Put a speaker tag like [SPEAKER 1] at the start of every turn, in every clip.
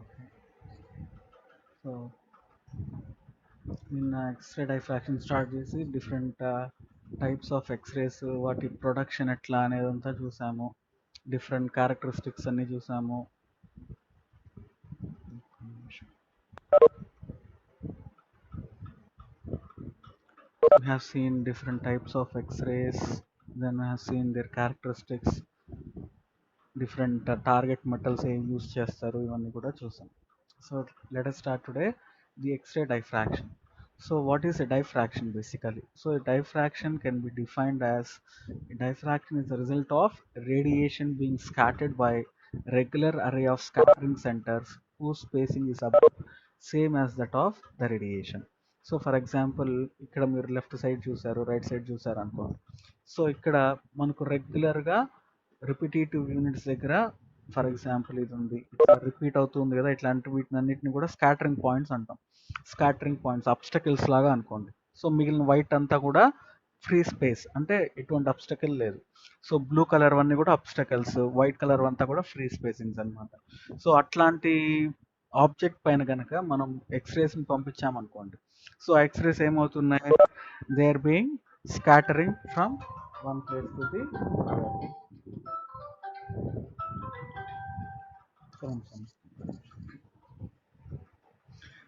[SPEAKER 1] Okay. So in X-ray diffraction start చేసి different types of X-rays వాటి production ఎట్లా అనేదంతా చూసాము. డిఫరెంట్ క్యారెక్టరిస్టిక్స్ అన్ని చూసాము. We have seen different types of X-rays. Then we have seen their characteristics. Different target metals ఏం use చేస్తారు ఇవన్నీ కూడా చూసాం. So let us start today the X-ray diffraction. So what is a diffraction basically? So a diffraction can be defined as a diffraction is the result of radiation being scattered by regular array of scattering centers whose spacing is about same as that of the radiation. So for example ఇక్కడ మీరు left side చూసారు, right side చూసారు అనుకోండి. So ఇక్కడ మనకు రెగ్యులర్గా repetitive units దగ్గర for example ఇది ఉంది, ఇట్లా రిపీట్ అవుతుంది కదా, ఇట్లాంటి వీటిని అన్నిటిని కూడా స్కాటరింగ్ పాయింట్స్ అంటాం. స్కాటరింగ్ పాయింట్స్ అబ్స్టకిల్స్ లాగా అనుకోండి. సో మిగిలిన వైట్ అంతా కూడా ఫ్రీ స్పేస్, అంటే ఎటువంటి అబ్స్టకిల్ లేదు. సో బ్లూ కలర్ అన్నీ కూడా అబ్స్టకల్స్, వైట్ కలర్ అంతా కూడా ఫ్రీ స్పేసింగ్స్ అనమాట. సో అట్లాంటి ఆబ్జెక్ట్ పైన కనుక మనం ఎక్స్రేస్ని పంపించామనుకోండి. సో ఎక్స్రేస్ ఏమవుతున్నాయి, they are being scattering from one place to the other.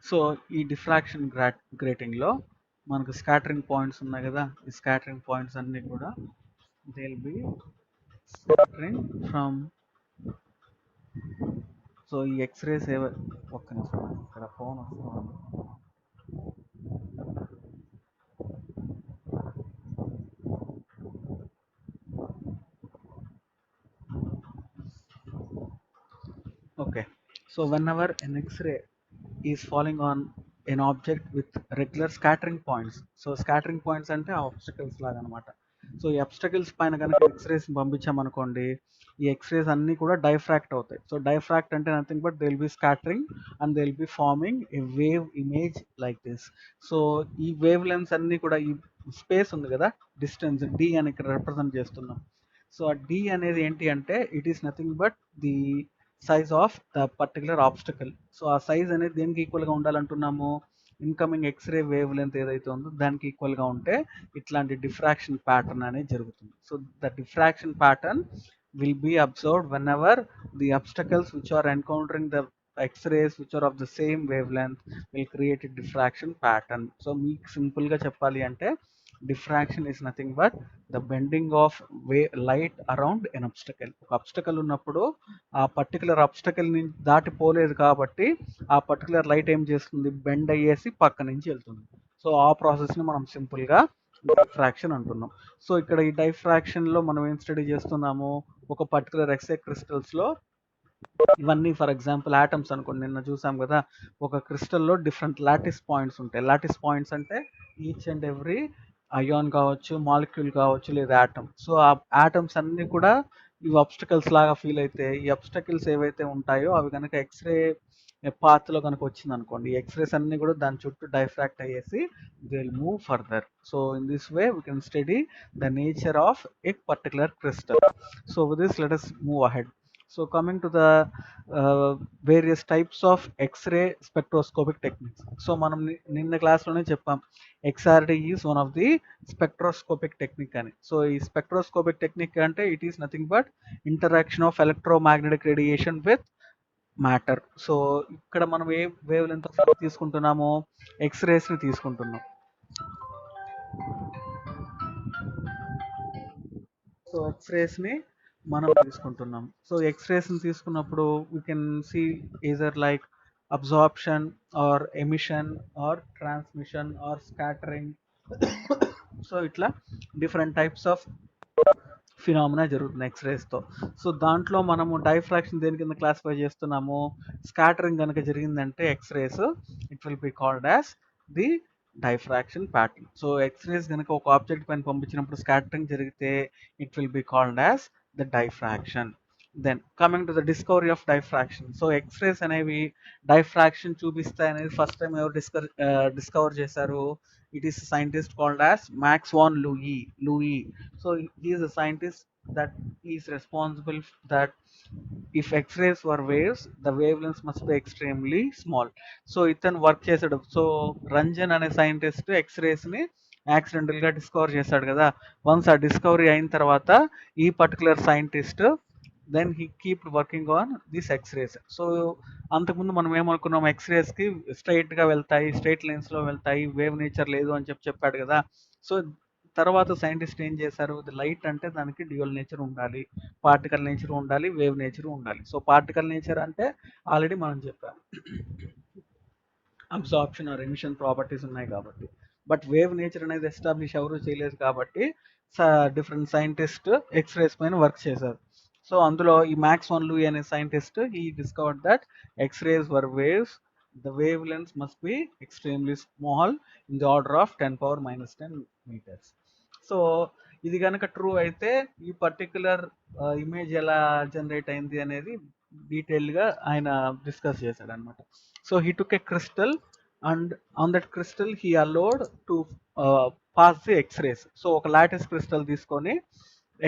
[SPEAKER 1] So ఈ డిఫ్రాక్షన్ గ్రేటింగ్లో మనకు స్కాటరింగ్ పాయింట్స్ ఉన్నాయి కదా, ఈ స్కాటరింగ్ పాయింట్స్ అన్నీ కూడా they will B scattering from. So ఈ ఎక్స్రేస్ ఒక్క నిమిషం, ఇక్కడ ఫోన్ వస్తుంది. Okay, so whenever an X-ray is falling on an object with regular scattering points, so scattering points అంటే ఆబ్స్టకల్స్ లాగా అనమాట. సో ఈ అబ్స్టకల్స్ పైన కనుక ఎక్స్రేస్ పంపించామనుకోండి, ఈ ఎక్స్రేస్ అన్నీ కూడా డైఫ్రాక్ట్ అవుతాయి. సో డైఫ్రాక్ట్ అంటే nothing but they will B scattering and they will B farming A wave image like this. So ఈ వేవ్ లెన్స్ అన్నీ కూడా ఈ స్పేస్ ఉంది కదా, డిస్టెన్స్ డి అని ఇక్కడ రిప్రజెంట్ చేస్తున్నాం. సో ఆ డి అనేది ఏంటి అంటే it is nothing but the size of the particular obstacle. So ఆ సైజ్ అనేది దేనికి ఈక్వల్గా ఉండాలంటున్నాము, ఇన్కమింగ్ ఎక్స్రే వేవ్ లెంత్ ఏదైతే ఉందో దానికి ఈక్వల్గా ఉంటే ఇట్లాంటి డిఫ్రాక్షన్ ప్యాటర్న్ అనేది జరుగుతుంది. So the diffraction pattern will be observed whenever the obstacles which are encountering the X-rays which are of the same wavelength will create a diffraction pattern. So మీకు సింపుల్గా చెప్పాలి అంటే diffraction is nothing but the bending of light around an obstacle. ఒక obstacle ఉన్నప్పుడు ఆ particular అబ్స్టకల్ని దాటిపోలేదు కాబట్టి ఆ particular light ఏం చేస్తుంది, బెండ్ అయ్యేసి పక్క నుంచి వెళ్తుంది. సో ఆ ప్రాసెస్ని మనం సింపుల్గా డైఫ్రాక్షన్ అంటున్నాం. సో ఇక్కడ ఈ డైఫ్రాక్షన్లో మనం ఏం స్టడీ చేస్తున్నాము, ఒక పర్టికులర్ ఎక్స్రే క్రిస్టల్స్లో ఇవన్నీ ఫర్ ఎగ్జాంపుల్ ఆటమ్స్ అనుకోండి, నిన్న చూసాం కదా, ఒక క్రిస్టల్లో డిఫరెంట్ లాటిస్ పాయింట్స్ ఉంటాయి. లాటిస్ పాయింట్స్ అంటే ఈచ్ అండ్ ఎవ్రీ అయాన్ కావచ్చు, మాలిక్యూల్ కావచ్చు, లేదా ఆటమ్. సో ఆ ఆటమ్స్ అన్నీ కూడా ఇవి అబ్స్టకల్స్ లాగా ఫీల్ అయితే, ఈ అబ్స్టకల్స్ ఏవైతే ఉంటాయో అవి కనుక ఎక్స్రే పాత్లో కనుక వచ్చింది అనుకోండి, ఈ ఎక్స్రేస్ అన్నీ కూడా దాని చుట్టూ డైఫ్రాక్ట్ అయ్యేసి they will move further. So in this way we can study the nature of a particular crystal. So with this let us move ahead. So coming to the various types of X-ray spectroscopic techniques. So మనం నిన్న క్లాస్లోనే చెప్పాం, XRD is one of the spectroscopic technique అని. So ఈ spectroscopic technique అంటే it is nothing but interaction of electromagnetic radiation with matter. So ఇక్కడ మనం ఏ wave length తీసుకుంటున్నాము, ఎక్స్రేస్ని తీసుకుంటున్నాం. సో ఎక్స్రేస్ని మనం తీసుకుంటున్నాం. సో ఎక్స్రేస్ని తీసుకున్నప్పుడు we can see either like absorption or emission or transmission or scattering. So ఇట్లా డిఫరెంట్ టైప్స్ ఆఫ్ ఫినామినా జరుగుతుంది ఎక్స్రేస్తో. సో దాంట్లో మనము డైఫ్రాక్షన్ దేని కింద క్లాసిఫై చేస్తున్నాము, స్కాటరింగ్ కనుక జరిగిందంటే X-rays, it will be called as the diffraction pattern. So X-rays కనుక ఒక ఆబ్జెక్ట్ పైన పంపించినప్పుడు స్కాటరింగ్ జరిగితే it will be called as the diffraction. Then coming to the discovery of diffraction. So X-rays అనేవి diffraction చూపిస్తాయి అనేది ఫస్ట్ టైం ఎవరు discover చేశారు, it is a scientist called as Max von Louis. So he is a scientist that is responsible that if X-rays were waves, the wavelengths must be extremely small. So ఇతను work చేశాడు. So Roentgen అనే scientist X-rays ని accidental గా discover చేశాడు కదా. Once ఆ discovery అయిన తర్వాత ఈ particular scientist then he keep working on this X-rays. So అంతకుముందు మనం ఏమనుకున్నాం, ఎక్స్రేస్ కి స్ట్రైట్ గా వెళ్తాయి, స్ట్రైట్ లైన్స్ లో వెళ్తాయి, వేవ్ నేచర్ లేదు అని చెప్పాడు కదా. సో తర్వాత సైంటిస్ట్ ఏం చేశారు, లైట్ అంటే దానికి డ్యూయల్ నేచర్ ఉండాలి, పార్టికల్ నేచర్ ఉండాలి, వేవ్ నేచర్ ఉండాలి. సో పార్టికల్ నేచర్ అంటే ఆల్రెడీ మనం చెప్పాం, అబ్సార్ప్షన్ ఆర్ ఎమిషన్ ప్రాపర్టీస్ ఉన్నాయి కాబట్టి. బట్ వేవ్ నేచర్ అనేది ఎస్టాబ్లిష్ ఎవరు చేయలేదు కాబట్టి డిఫరెంట్ సైంటిస్ట్ ఎక్స్రేస్ పైన వర్క్ చేశారు. సో అందులో ఈ మ్యాక్స్ వన్ లూయి అనే సైంటిస్ట్ ఈ discovered that X-rays were waves, the wavelengths must be extremely small in the order of 10⁻⁻10 metres. So ఇది కనుక ట్రూ అయితే ఈ పర్టికులర్ ఇమేజ్ ఎలా జనరేట్ అయింది అనేది డీటెయిల్డ్ గా ఆయన డిస్కస్ చేశాడు అనమాట. So he took a crystal and on that crystal he allowed to pass the X-rays. So ఒక లాటిస్ క్రిస్టల్ తీసుకొని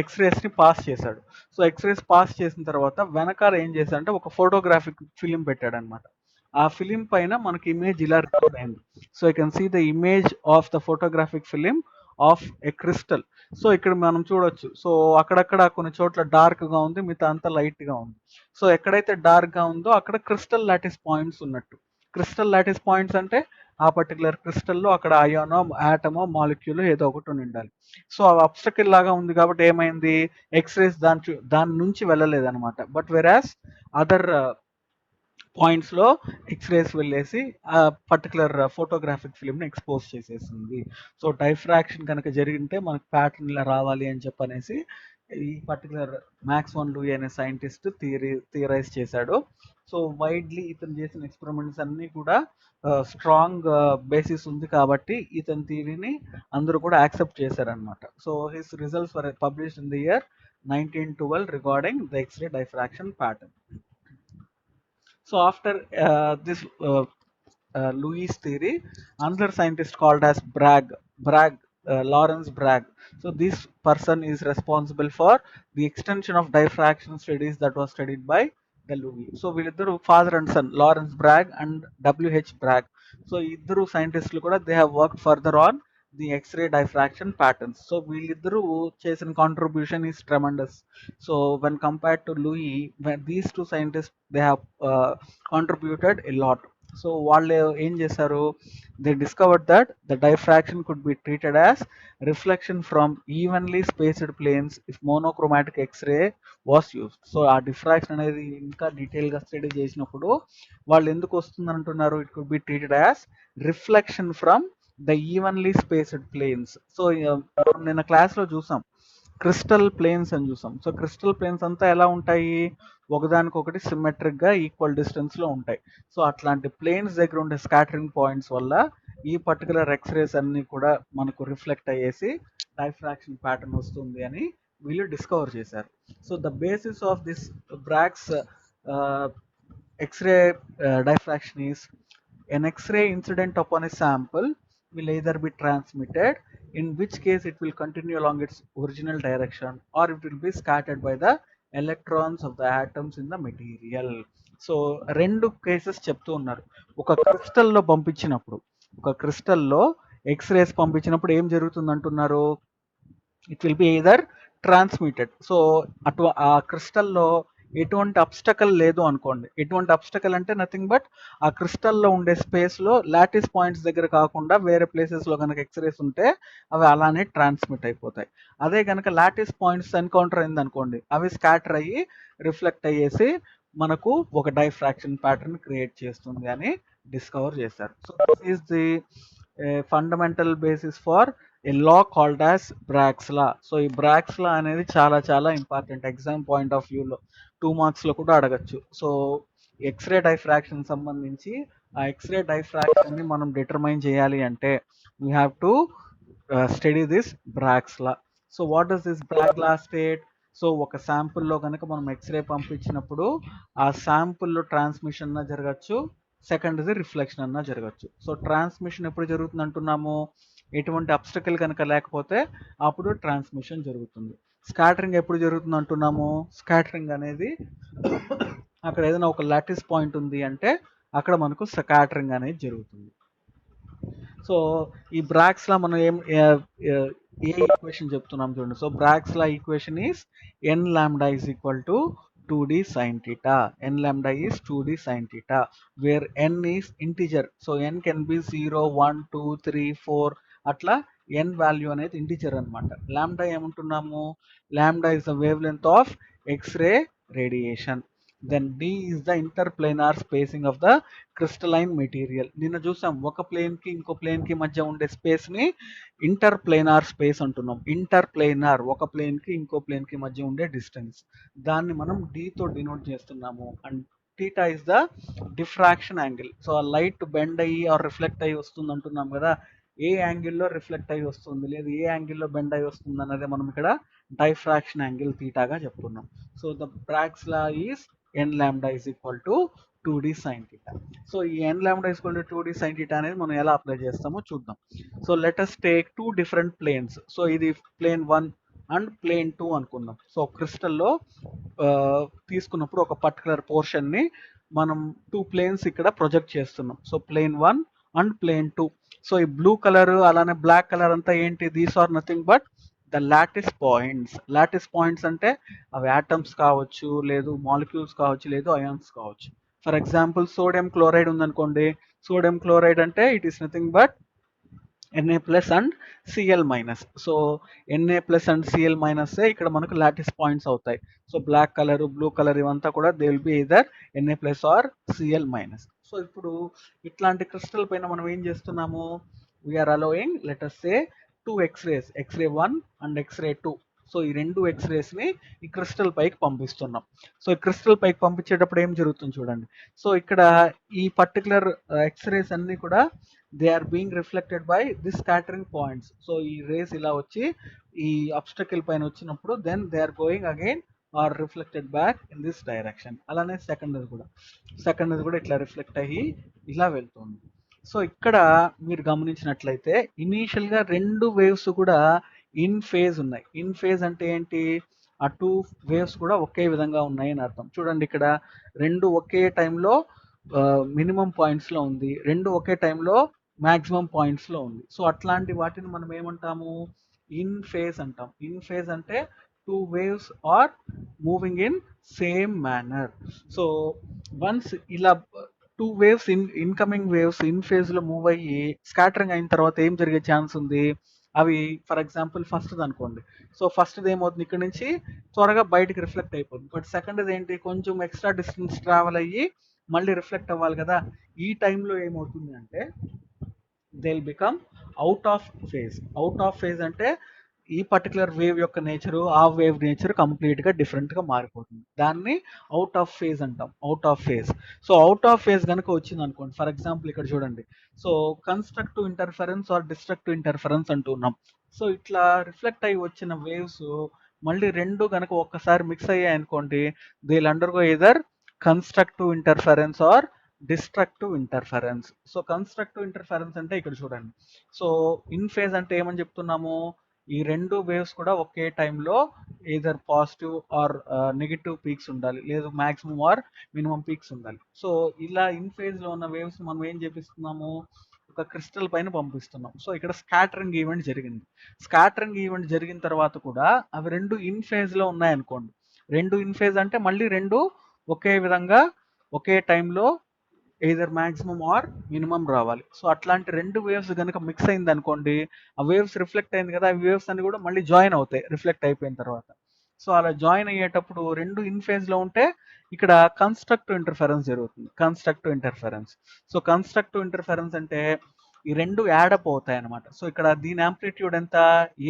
[SPEAKER 1] ఎక్స్రేస్ ని పాస్ చేశాడు. సో ఎక్స్రేస్ పాస్ చేసిన తర్వాత వెనకాల ఏం చేశాడంటే ఒక ఫోటోగ్రాఫిక్ ఫిలిం పెట్టాడు అనమాట. ఆ ఫిలిం పైన మనకి ఇమేజ్ ఇలా రికార్డ్ అయింది. So you can see the image of the photographic film of a crystal. So ఇక్కడ మనం చూడొచ్చు. సో అక్కడక్కడ కొన్ని చోట్ల డార్క్ గా ఉంది, మిగతా అంతా లైట్ గా ఉంది. సో ఎక్కడైతే డార్క్ గా ఉందో అక్కడ క్రిస్టల్ లాటిస్ పాయింట్స్ ఉన్నట్టు. క్రిస్టల్ లాటిస్ పాయింట్స్ అంటే ఆ పర్టికులర్ క్రిస్టల్లో అక్కడ అయానో, ఆటమో, మాలిక్యూల్ ఏదో ఒకటి ఉండాలి. సో అవి అబ్స్ట్రకిల్ లాగా ఉంది కాబట్టి ఏమైంది, ఎక్స్రేస్ దాని నుంచి వెళ్ళలేదు అనమాట. బట్ వెరాస్ అదర్ పాయింట్స్ లో ఎక్స్రేస్ వెళ్ళేసి ఆ పర్టికులర్ ఫోటోగ్రాఫిక్ ఫిలిం ని ఎక్స్పోజ్ చేసేసింది. సో డైఫ్రాక్షన్ కనుక జరిగింటే మనకు ప్యాటర్న్ ఇలా రావాలి అని చెప్పనేసి ఈ పర్టికులర్ మ్యాక్స్ వన్ లూయి అనే సైంటిస్ట్ థియరైజ్ చేశాడు. సో వైడ్లీ ఇతను చేసిన ఎక్స్పెరిమెంట్స్ అన్ని కూడా స్ట్రాంగ్ బేసిస్ ఉంది కాబట్టి ఇతని థియరీని అందరూ కూడా యాక్సెప్ట్ చేశారనమాట. So his results were published in the year 1912 regarding the X-ray diffraction pattern. So after this Louis theory, another scientist called as Lawrence Bragg. So this person is responsible for the extension of diffraction studies that was studied by the Louis. So వీళ్ళిద్దరు father and son, Lawrence Bragg and W.H. Bragg. So ఇద్దరు scientists కూడా they have worked further on the X-ray diffraction patterns. So వీళ్ళిద్దరూ చేసిన contribution is tremendous. So when compared to Louis, when these two scientists they have contributed a lot. So వాళ్ళు ఏం చేశారు, they discovered that the diffraction could be treated as reflection from evenly spaced planes if monochromatic X-ray was used. So ఆ diffraction అనేది ఇంకా detail గా study చేసినప్పుడు వాళ్ళు ఎందుకు వస్తుంది అంటున్నారు, it could be treated as reflection from the evenly spaced planes. So నిన్న క్లాస్ లో చూసాం క్రిస్టల్ ప్లేన్స్ అని చూసాం. సో క్రిస్టల్ ప్లేన్స్ అంతా ఎలా ఉంటాయి, ఒకదానికొకటి సిమెట్రిక్ గా ఈక్వల్ డిస్టెన్స్ లో ఉంటాయి. సో అట్లాంటి ప్లేన్స్ దగ్గర ఉండే స్కాటరింగ్ పాయింట్స్ వల్ల ఈ పర్టికులర్ ఎక్స్రేస్ అన్ని కూడా మనకు రిఫ్లెక్ట్ అయ్యేసి డైఫ్రాక్షన్ ప్యాటర్న్ వస్తుంది అని వీళ్ళు డిస్కవర్ చేశారు. So the basis of this Bragg's X-ray diffraction is an X-ray incident upon a sample will either be transmitted, in which case it will continue along its original direction, or it will be scattered by the electrons of the atoms in the material. So రెండు cases చెప్తూ ఉన్నారు. ఒక క్రిస్టల్లో పంపించినప్పుడు, ఒక క్రిస్టల్లో X-rays పంపించినప్పుడు ఏం జరుగుతుంది అంటున్నారు, it will B either transmitted. So ఆ క్రిస్టల్లో ఎటువంటి అబ్స్టకల్ లేదు అనుకోండి. ఎటువంటి అబ్స్టకల్ అంటే నథింగ్ బట్ ఆ క్రిస్టల్లో ఉండే స్పేస్ లో లాటిస్ పాయింట్స్ దగ్గర కాకుండా వేరే ప్లేసెస్ లో కనుక ఎక్స్రేస్ ఉంటే అవి అలానే ట్రాన్స్మిట్ అయిపోతాయి. అదే కనుక లాటిస్ పాయింట్స్ ఎన్కౌంటర్ అయింది అనుకోండి, అవి స్కాటర్ అయ్యి రిఫ్లెక్ట్ అయ్యేసి మనకు ఒక డైఫ్రాక్షన్ ప్యాటర్న్ క్రియేట్ చేస్తుంది అని డిస్కవర్ చేశారు. So this is the fundamental basis for a law called as Bragg's law. So ఈ బ్రాగ్స్ లా అనేది చాలా చాలా ఇంపార్టెంట్, ఎగ్జామ్ పాయింట్ ఆఫ్ వ్యూలో 2 మార్క్స్ లో కూడా అడగచ్చు. సో ఎక్స్రే డైఫ్రాక్షన్ సంబంధించి ఆ ఎక్స్రే డైఫ్రాక్షన్ ని మనం డిటర్మైన్ చేయాలి అంటే we have to study this Bragg's law. So what does this brag law state, so ఒక శాంపుల్లో కనుక మనం ఎక్స్రే పంపించినప్పుడు ఆ శాంపుల్లో ట్రాన్స్మిషన్ అన్న జరగచ్చు, సెకండ్ది రిఫ్లెక్షన్ అన్న జరగచ్చు. సో ట్రాన్స్మిషన్ ఎప్పుడు జరుగుతుంది అంటున్నాము, ఎటువంటి అబ్స్టకల్ కనుక లేకపోతే అప్పుడు ట్రాన్స్మిషన్ జరుగుతుంది. స్కాటరింగ్ ఎప్పుడు జరుగుతుంది అంటున్నాము? స్కాటరింగ్ అనేది అక్కడ ఏదైనా ఒక లాటిస్ పాయింట్ ఉంది అంటే అక్కడ మనకు స్కాటరింగ్ అనేది జరుగుతుంది. సో ఈ బ్రాగ్స్ లా మనం ఏ ఈక్వేషన్ చెప్తున్నాం చూడండి. So Bragg's law equation is n lambda is equal to 2d sin theta. n lambda is 2d sin theta, where n is integer. So n can be 0, 1, 2, 3, 4 అట్లా n value అనేది integer అనమాట. Lambda ఏమంటున్నాము? Lambda is the wavelength of X ray radiation. Then d is the interplanar spacing of the crystalline material. నిన్న చూసాం ఒక plane కి ఇంకో plane కి మధ్య ఉండే స్పేస్ ని ఇంటర్ప్లేనార్ స్పేస్ అంటున్నాం. ఇంటర్ప్లేనార్ ఒక ప్లేన్ కి ఇంకో ప్లేన్ కి మధ్య ఉండే డిస్టెన్స్, దాన్ని మనం d తో డినోట్ చేస్తున్నాము. And theta is the diffraction angle. So ఆ లైట్ బెండ్ అయ్యి ఆర్ రిఫ్లెక్ట్ అయ్యి వస్తుంది అంటున్నాం కదా, ఏ యాంగిల్లో రిఫ్లెక్ట్ అయ్యి వస్తుంది లేదు ఏ యాంగిల్లో బెండ్ అయ్యి వస్తుంది అనేది మనం ఇక్కడ డైఫ్రాక్షన్ యాంగిల్ థీటాగా చెప్తున్నాం. So the Bragg's law is n lambda is equal to 2d sin theta. So ఈ n lambda is equal to 2d sin theta అనేది మనం ఎలా అప్లై చేస్తామో చూద్దాం. So let us take two different planes. So ఇది plane 1 and plane 2 అనుకుందాం. So క్రిస్టల్లో తీసుకున్నప్పుడు ఒక పర్టికులర్ పోర్షన్ ని మనం టూ ప్లేన్స్ ఇక్కడ ప్రొజెక్ట్ చేస్తున్నాం. So plane 1 and plane 2. So ఈ బ్లూ కలర్ అలానే బ్లాక్ కలర్ అంతా ఏంటి? These are nothing but the lattice points. Lattice points అంటే అవి ఆటమ్స్ కావచ్చు, లేదు మాలిక్యూల్స్ కావచ్చు, లేదు అయాన్స్ కావచ్చు. ఫర్ ఎగ్జాంపుల్ సోడియం క్లోరైడ్ ఉందనుకోండి. సోడియం క్లోరైడ్ అంటే it is nothing but Na plus and Cl minus. So Na plus and Cl minus ఇక్కడ మనకు లాటిస్ పాయింట్స్ అవుతాయి. So black colour, blue colour ఇవంతా కూడా they will be either Na plus or Cl minus. So ఇప్పుడు ఇట్లాంటి crystal పైన మనం ఏం చేస్తున్నాము? We are allowing let us say two X-rays, X-ray 1 and X-ray 2. So ఈ రెండు ఎక్స్రేస్ ని ఈ క్రిస్టల్ పైకి పంపిస్తున్నాం. సో ఈ క్రిస్టల్ పైకి పంపించేటప్పుడు ఏం జరుగుతుంది చూడండి. సో ఇక్కడ ఈ పర్టికులర్ ఎక్స్రేస్ అన్ని కూడా they are being reflected by this scattering points. So ఈ రేస్ ఇలా వచ్చి ఈ అబ్స్టకిల్ పైన వచ్చినప్పుడు then they are going again are reflected back in this direction. అలానే సెకండ్ కూడా ఇట్లా రిఫ్లెక్ట్ అయ్యి ఇలా వెళ్తుంది. సో ఇక్కడ మీరు గమనించినట్లయితే ఇనీషియల్ గా రెండు వేవ్స్ కూడా ఇన్ ఫేజ్ ఉన్నాయి. ఇన్ ఫేజ్ అంటే ఏంటి? ఆ టూ వేవ్స్ కూడా ఒకే విధంగా ఉన్నాయి అని అర్థం. చూడండి ఇక్కడ రెండు ఒకే టైంలో మినిమం పాయింట్స్ లో ఉంది, రెండు ఒకే టైంలో మాక్సిమం పాయింట్స్ లో ఉంది. సో అట్లాంటి వాటిని మనం ఏమంటాము? ఇన్ ఫేజ్ అంటాం. ఇన్ ఫేజ్ అంటే two waves are moving in same manner. So once ఇలా two waves incoming waves in phase లో మూవ్ అయ్యి స్కాటరింగ్ అయిన తర్వాత ఏం జరిగే ఛాన్స్ ఉంది? అవి ఫర్ ఎగ్జాంపుల్ ఫస్ట్ అనుకోండి. సో ఫస్ట్ ఏమవుతుంది? ఇక్కడ నుంచి త్వరగా బయటికి రిఫ్లెక్ట్ అయిపోతుంది. బట్ సెకండ్ ఏంటి? కొంచెం ఎక్స్ట్రా డిస్టెన్స్ ట్రావెల్ అయ్యి మళ్ళీ రిఫ్లెక్ట్ అవ్వాలి కదా. ఈ టైంలో ఏమవుతుంది అంటే they will become out of phase. Out of phase అంటే ఈ పర్టికులర్ వేవ్ యొక్క నేచరు ఆ వేవ్ నేచర్ కంప్లీట్ గా డిఫరెంట్ గా మారిపోతుంది. దాన్ని అవుట్ ఆఫ్ ఫేజ్ అంటాం. Out of phase. So out of phase కనుక వచ్చింది అనుకోండి, ఫర్ ఎగ్జాంపుల్ ఇక్కడ చూడండి. So constructive interference or destructive interference అంటున్నాం. సో ఇట్లా రిఫ్లెక్ట్ అయ్యి వచ్చిన వేవ్స్ మళ్ళీ రెండు కనుక ఒక్కసారి మిక్స్ అయ్యాయి అనుకోండి, they will undergo either constructive interference or destructive interference. So constructive interference అంటే ఇక్కడ చూడండి. సో ఇన్ ఫేజ్ అంటే ఏమని చెప్తున్నాము? ఈ రెండు వేవ్స్ కూడా ఒకే టైంలో either positive or negative peaks ఉండాలి, లేదు మాక్సిమం ఆర్ మినిమం పీక్స్ ఉండాలి. సో ఇలా ఇన్ ఫేజ్ లో ఉన్న వేవ్స్ మనం ఏం చేపిస్తున్నాము? ఒక క్రిస్టల్ పైన పంపిస్తున్నాం. సో ఇక్కడ స్కాటరింగ్ ఈవెంట్ జరిగింది. స్కాటరింగ్ ఈవెంట్ జరిగిన తర్వాత కూడా అవి రెండు ఇన్ ఫేజ్ లో ఉన్నాయనుకోండి. రెండు ఇన్ ఫేజ్ అంటే మళ్ళీ రెండు ఒకే విధంగా ఒకే టైంలో ఎయిదర్ మాక్సిమం ఆర్ మినిమం రావాలి. సో అట్లాంటి రెండు వేవ్స్ కనుక మిక్స్ అయింది అనుకోండి, ఆ వేవ్స్ రిఫ్లెక్ట్ అయింది కదా, ఆ వేవ్స్ అన్ని కూడా మళ్ళీ జాయిన్ అవుతాయి రిఫ్లెక్ట్ అయిపోయిన తర్వాత. సో అలా జాయిన్ అయ్యేటప్పుడు రెండు ఇన్ ఫేజ్ లో ఉంటే ఇక్కడ కన్స్ట్రక్టివ్ ఇంటర్ఫరెన్స్ జరుగుతుంది. Constructive interference. So constructive interference అంటే ఈ రెండు యాడప్ అవుతాయి అనమాట. సో ఇక్కడ దీని యాంప్లిట్యూడ్ ఎంత?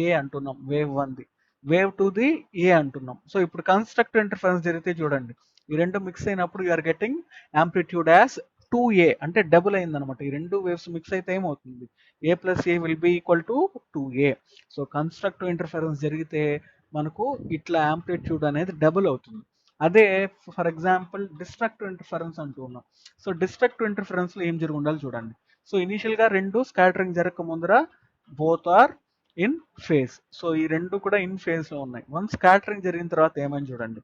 [SPEAKER 1] ఏ అంటున్నాం వేవ్ 1ది, వేవ్ 2ది ఏ అంటున్నాం. సో ఇప్పుడు కన్స్ట్రక్టివ్ ఇంటర్ఫరెన్స్ జరిగితే చూడండి, ఈ రెండు మిక్స్ అయినప్పుడు you're getting amplitude as 2a, అంటే డబుల్ అయింది అనమాట. ఈ రెండు వేవ్స్ మిక్స్ అయితే ఏమవుతుంది? a plus A will be equal to 2a. So constructive interference జరిగితే మనకు ఇట్లా యాంప్లిట్యూడ్ అనేది డబుల్ అవుతుంది. అదే ఫర్ ఎగ్జాంపుల్ డిస్ట్రక్టివ్ ఇంటర్ఫరెన్స్ అంటూ ఉన్నాం. సో డిస్ట్రక్టివ్ ఇంటర్ఫరెన్స్ లో ఏం జరిగి ఉండాలి చూడండి. సో ఇనిషియల్ గా రెండు స్కాటరింగ్ జరగక ముందర both are in phase. So ఈ రెండు కూడా ఇన్ ఫేజ్ లో ఉన్నాయి. వన్స్ స్కాటరింగ్ జరిగిన తర్వాత ఏమని చూడండి,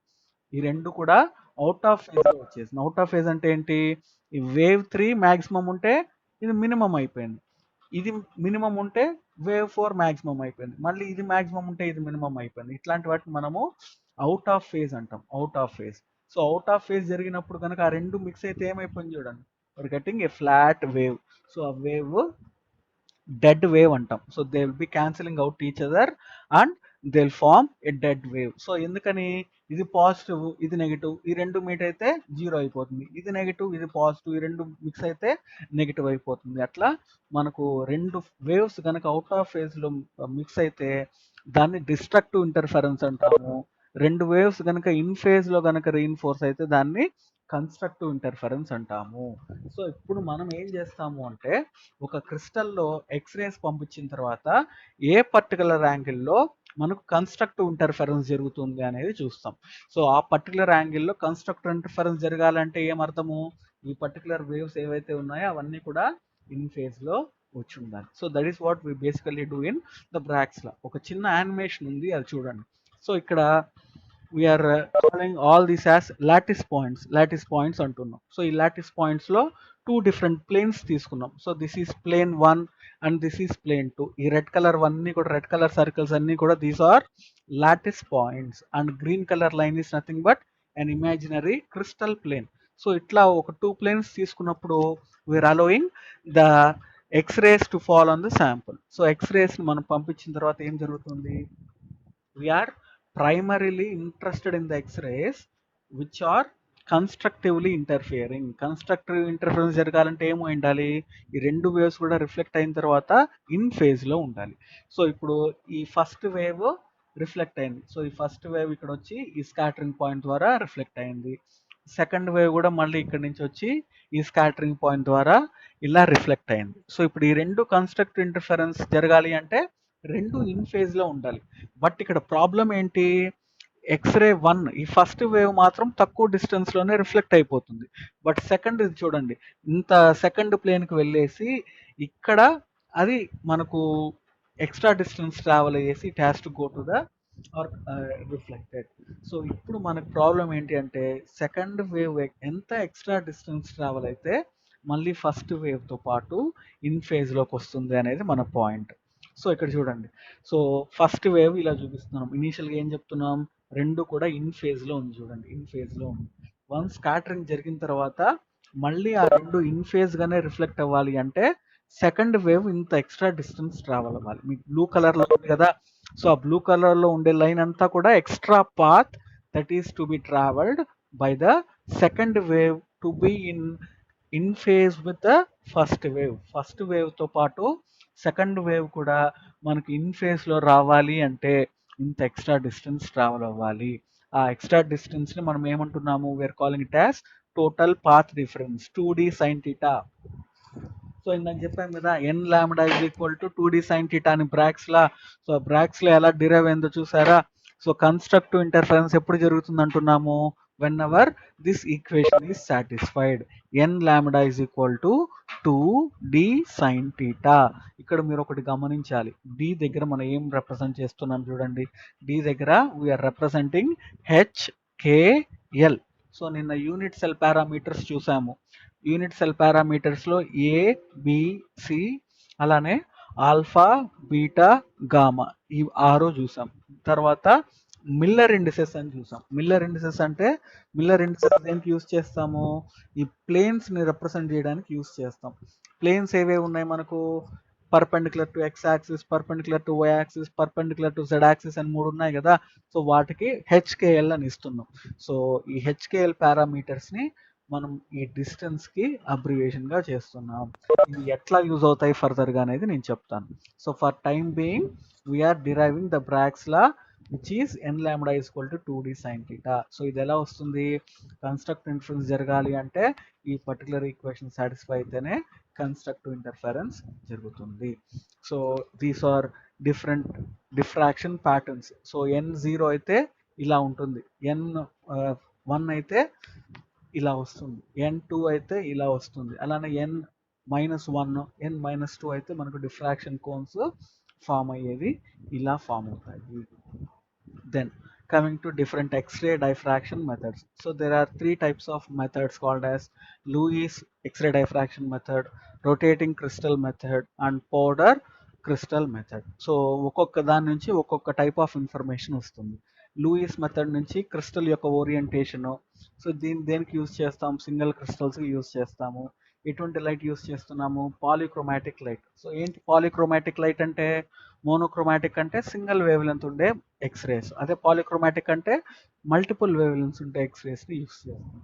[SPEAKER 1] ఈ రెండు కూడా అవుట్ ఆఫ్ ఫేజ్ లో వచ్చేసింది. అవుట్ ఆఫ్ ఫేజ్ అంటే ఏంటి, ఈ వేవ్ 3 మాక్సిమం ఉంటే ఇది మినిమం అయిపోయింది, ఇది మినిమం ఉంటే వేవ్ 4 మాక్సిమం అయిపోయింది, మళ్ళీ ఇది మాక్సిమం ఉంటే ఇది మినిమం అయిపోయింది. ఇట్లాంటి వాటిని మనము అవుట్ ఆఫ్ ఫేజ్ అంటాం, out of phase. So out of phase జరిగినప్పుడు కనుక ఆ రెండు మిక్స్ అయితే ఏమైపోయింది చూడండి, we're getting a flat wave. So ఆ వేవ్ డెడ్ వేవ్ అంటాం. So they will be cancelling out each other and they will form a dead wave. So ఎందుకని, ఇది పాజిటివ్ ఇది నెగిటివ్, ఈ రెండు మీట్ అయితే జీరో అయిపోతుంది, ఇది నెగిటివ్ ఇది పాజిటివ్, ఈ రెండు మిక్స్ అయితే నెగిటివ్ అయిపోతుంది. అట్లా మనకు రెండు వేవ్స్ కనుక అవుట్ ఆఫ్ ఫేజ్ లో మిక్స్ అయితే దాన్ని డిస్ట్రక్టివ్ ఇంటర్ఫరెన్స్ అంటాము. రెండు వేవ్స్ కనుక ఇన్ ఫేజ్ లో కనుక రీఇన్ఫోర్స్ అయితే దాన్ని కన్స్ట్రక్టివ్ ఇంటర్ఫరెన్స్ అంటాము. సో ఇప్పుడు మనం ఏం చేస్తాము అంటే, ఒక క్రిస్టల్లో ఎక్స్రేస్ పంపించిన తర్వాత ఏ పర్టికులర్ యాంగిల్లో మనకు కన్స్ట్రక్టివ్ ఇంటర్ఫరెన్స్ జరుగుతుంది అనేది చూస్తాం. సో ఆ పర్టికులర్ యాంగిల్లో కన్స్ట్రక్టివ్ ఇంటర్ఫరెన్స్ జరగాలంటే ఏమర్థము, ఈ పర్టికులర్ వేవ్స్ ఏవైతే ఉన్నాయో అవన్నీ కూడా ఇన్ ఫేజ్ లో వచ్చి ఉండాలి. So that is what we basically do in the Bragg's law. ఒక చిన్న యానిమేషన్ ఉంది, అది చూడండి. సో ఇక్కడ we are calling all these as lattice points అంటున్నాం. సో ఈ లాటిస్ పాయింట్స్ లో టూ డిఫరెంట్ ప్లేన్స్ తీసుకున్నాం. So this is plane 1 and this is plane 2. ఈ రెడ్ కలర్ అన్ని కూడా, రెడ్ కలర్ సర్కిల్స్ అన్ని కూడా these are lattice points and green colour line is nothing but an imaginary crystal plane. So ఇట్లా ఒక two planes తీసుకున్నప్పుడు we are allowing the X-rays to fall on the sample. So X-rays మనం పంపించిన తర్వాత ఏం జరుగుతుంది, we are primarily interested in the x-rays which are constructively interfering. Constructive interference జరగాలంటే ఏమో ఉండాలి, ఈ రెండు వేవ్స్ కూడా రిఫ్లెక్ట్ అయిన తర్వాత ఇన్ ఫేజ్ లో ఉండాలి. సో ఇప్పుడు ఈ ఫస్ట్ వేవ్ రిఫ్లెక్ట్ అయింది, సో ఈ ఫస్ట్ వేవ్ ఇక్కడ వచ్చి ఈ స్కాటరింగ్ పాయింట్ ద్వారా రిఫ్లెక్ట్ అయింది. సెకండ్ వేవ్ కూడా మళ్ళీ ఇక్కడ నుంచి వచ్చి ఈ స్కాటరింగ్ పాయింట్ ద్వారా ఇలా రిఫ్లెక్ట్ అయింది. సో ఇప్పుడు ఈ రెండు కన్స్ట్రక్టివ్ ఇంటర్ఫరెన్స్ జరగాలి అంటే రెండు ఇన్ ఫేజ్ లో ఉండాలి. బట్ ఇక్కడ ప్రాబ్లం ఏంటి, ఎక్స్రే 1 ఈ ఫస్ట్ వేవ్ మాత్రం తక్కువ డిస్టెన్స్ లోనే రిఫ్లెక్ట్ అయిపోతుంది. బట్ సెకండ్ ఇది చూడండి, ఇంత సెకండ్ ప్లేన్ కి వెళ్ళేసి ఇక్కడ అది మనకు ఎక్స్ట్రా డిస్టెన్స్ ట్రావెల్ అయ్యేసి it has to go to the R reflected. So ఇప్పుడు మనకు ప్రాబ్లం ఏంటి అంటే, సెకండ్ వేవ్ ఎంత ఎక్స్ట్రా డిస్టెన్స్ ట్రావెల్ అయితే మళ్ళీ ఫస్ట్ వేవ్ తో పాటు ఇన్ ఫేజ్ లోకి వస్తుంది అనేది మన పాయింట్. సో ఇక్కడ చూడండి, సో ఫస్ట్ వేవ్ ఇలా చూపిస్తున్నాం, ఇనీషియల్గా ఏం చెప్తున్నాం, రెండు కూడా ఇన్ ఫేజ్ లో ఉంది, చూడండి ఇన్ ఫేజ్ లో ఉంది. వన్ స్కాటరింగ్ జరిగిన తర్వాత మళ్ళీ ఆ రెండు ఇన్ ఫేజ్ గానే రిఫ్లెక్ట్ అవ్వాలి అంటే సెకండ్ వేవ్ ఇంత ఎక్స్ట్రా డిస్టెన్స్ ట్రావెల్ అవ్వాలి. మీకు బ్లూ కలర్ లో ఉంది కదా, సో ఆ బ్లూ కలర్ లో ఉండే లైన్ అంతా కూడా extra path that is to be travelled by the second wave to be in phase with the first wave. First wave తో పాటు సెకండ్ వేవ్ కూడా మనకి ఇన్ ఫేజ్ లో రావాలి అంటే ఇంత ఎక్స్ట్రా డిస్టెన్స్ ట్రావెల్ అవ్వాలి. ఆ ఎక్స్ట్రా డిస్టెన్స్ ని మనం ఏమంటున్నాము, we are calling it as total path difference 2d sin theta. So ఇందాక చెప్పాను కదా, n lambda is equal to 2d sin theta అని బ్రాక్స్ లా. సో బ్రాక్స్ లో ఎలా డిరైవ్ అయిందో చూసారా. సో కన్స్ట్రక్టివ్ ఇంటర్ఫరెన్స్ ఎప్పుడు జరుగుతుంది అంటున్నాము, whenever this equation is satisfied. N lambda is equal to 2d sin theta. ఇక్కడ మీరు ఒకటి గమనించాలి, డి దగ్గర మనం ఏం రిప్రజెంట్ చేస్తున్నాం చూడండి, డి దగ్గర వీఆర్ రిప్రజెంటింగ్ హెచ్కేఎల్. సో నిన్న యూనిట్ సెల్ పారామీటర్స్ చూసాము. యూనిట్ సెల్ పారామీటర్స్ లో ఏ బిసి అలానే ఆల్ఫా బీటా గామా ఈ 6 చూసాం. తర్వాత మిల్లర్ ఇండిసెస్ అని చూసాం. మిల్లర్ ఇండిసెస్ అంటే, మిల్లర్ ఇండిసెస్ దేనికి యూస్ చేస్తాము, ఈ ప్లేన్స్ ని రిప్రజెంట్ చేయడానికి యూస్ చేస్తాం. ప్లేన్స్ ఏవేవి ఉన్నాయి మనకు, perpendicular to X axis, perpendicular to Y axis, perpendicular to Z axis అని 3 ఉన్నాయి కదా. సో వాటికి హెచ్కేఎల్ అని ఇస్తున్నాం. సో ఈ హెచ్కేఎల్ పారామీటర్స్ ని మనం ఈ డిస్టెన్స్ కి అబ్రివేషన్ గా చేస్తున్నాం. ఇవి ఎట్లా యూజ్ అవుతాయి ఫర్దర్ గా అనేది నేను చెప్తాను. So for time being we are deriving the Bragg's law which is n lambda is equal to 2d sin theta. So ఇది ఎలా వస్తుంది, కన్స్ట్రక్టివ్ ఇంటర్ఫరెన్స్ జరగాలి అంటే ఈ పర్టికులర్ ఈక్వేషన్ సాటిస్ఫై అయితేనే కన్స్ట్రక్టివ్ ఇంటర్ఫరెన్స్ జరుగుతుంది. So these are different diffraction patterns. So n0 అయితే ఇలా ఉంటుంది, n1 అయితే ఇలా వస్తుంది, n2 అయితే ఇలా వస్తుంది, అలానే n-1 n-2 అయితే మనకు డిఫ్రాక్షన్ కోన్స్ ఫామ్ అయ్యేవి ఇలా ఫామ్ అవుతాయి. Then coming to different X-ray diffraction methods. So there are three types of methods called as Lewis X-ray diffraction method, rotating crystal method, and powder crystal method. So ఒక్కొక్క దాని నుంచి ఒక్కొక్క type of information వస్తుంది. Louis method నుంచి crystal యొక్క orientation, so దేనికి use చేస్తాం, single crystals use చేస్తాము. ఎటువంటి లైట్ యూజ్ చేస్తున్నాము, పాలిక్రోమాటిక్ లైట్. సో ఏంటి పాలిక్రోమాటిక్ లైట్ అంటే, మోనోక్రోమాటిక్ అంటే సింగిల్ వేవ్ లెంత్ ఉండే ఎక్స్రేస్, అదే పాలిక్రోమాటిక్ అంటే మల్టిపుల్ వేవ్ లెంత్స్ ఉండే ఎక్స్రేస్ని యూస్ చేస్తాం.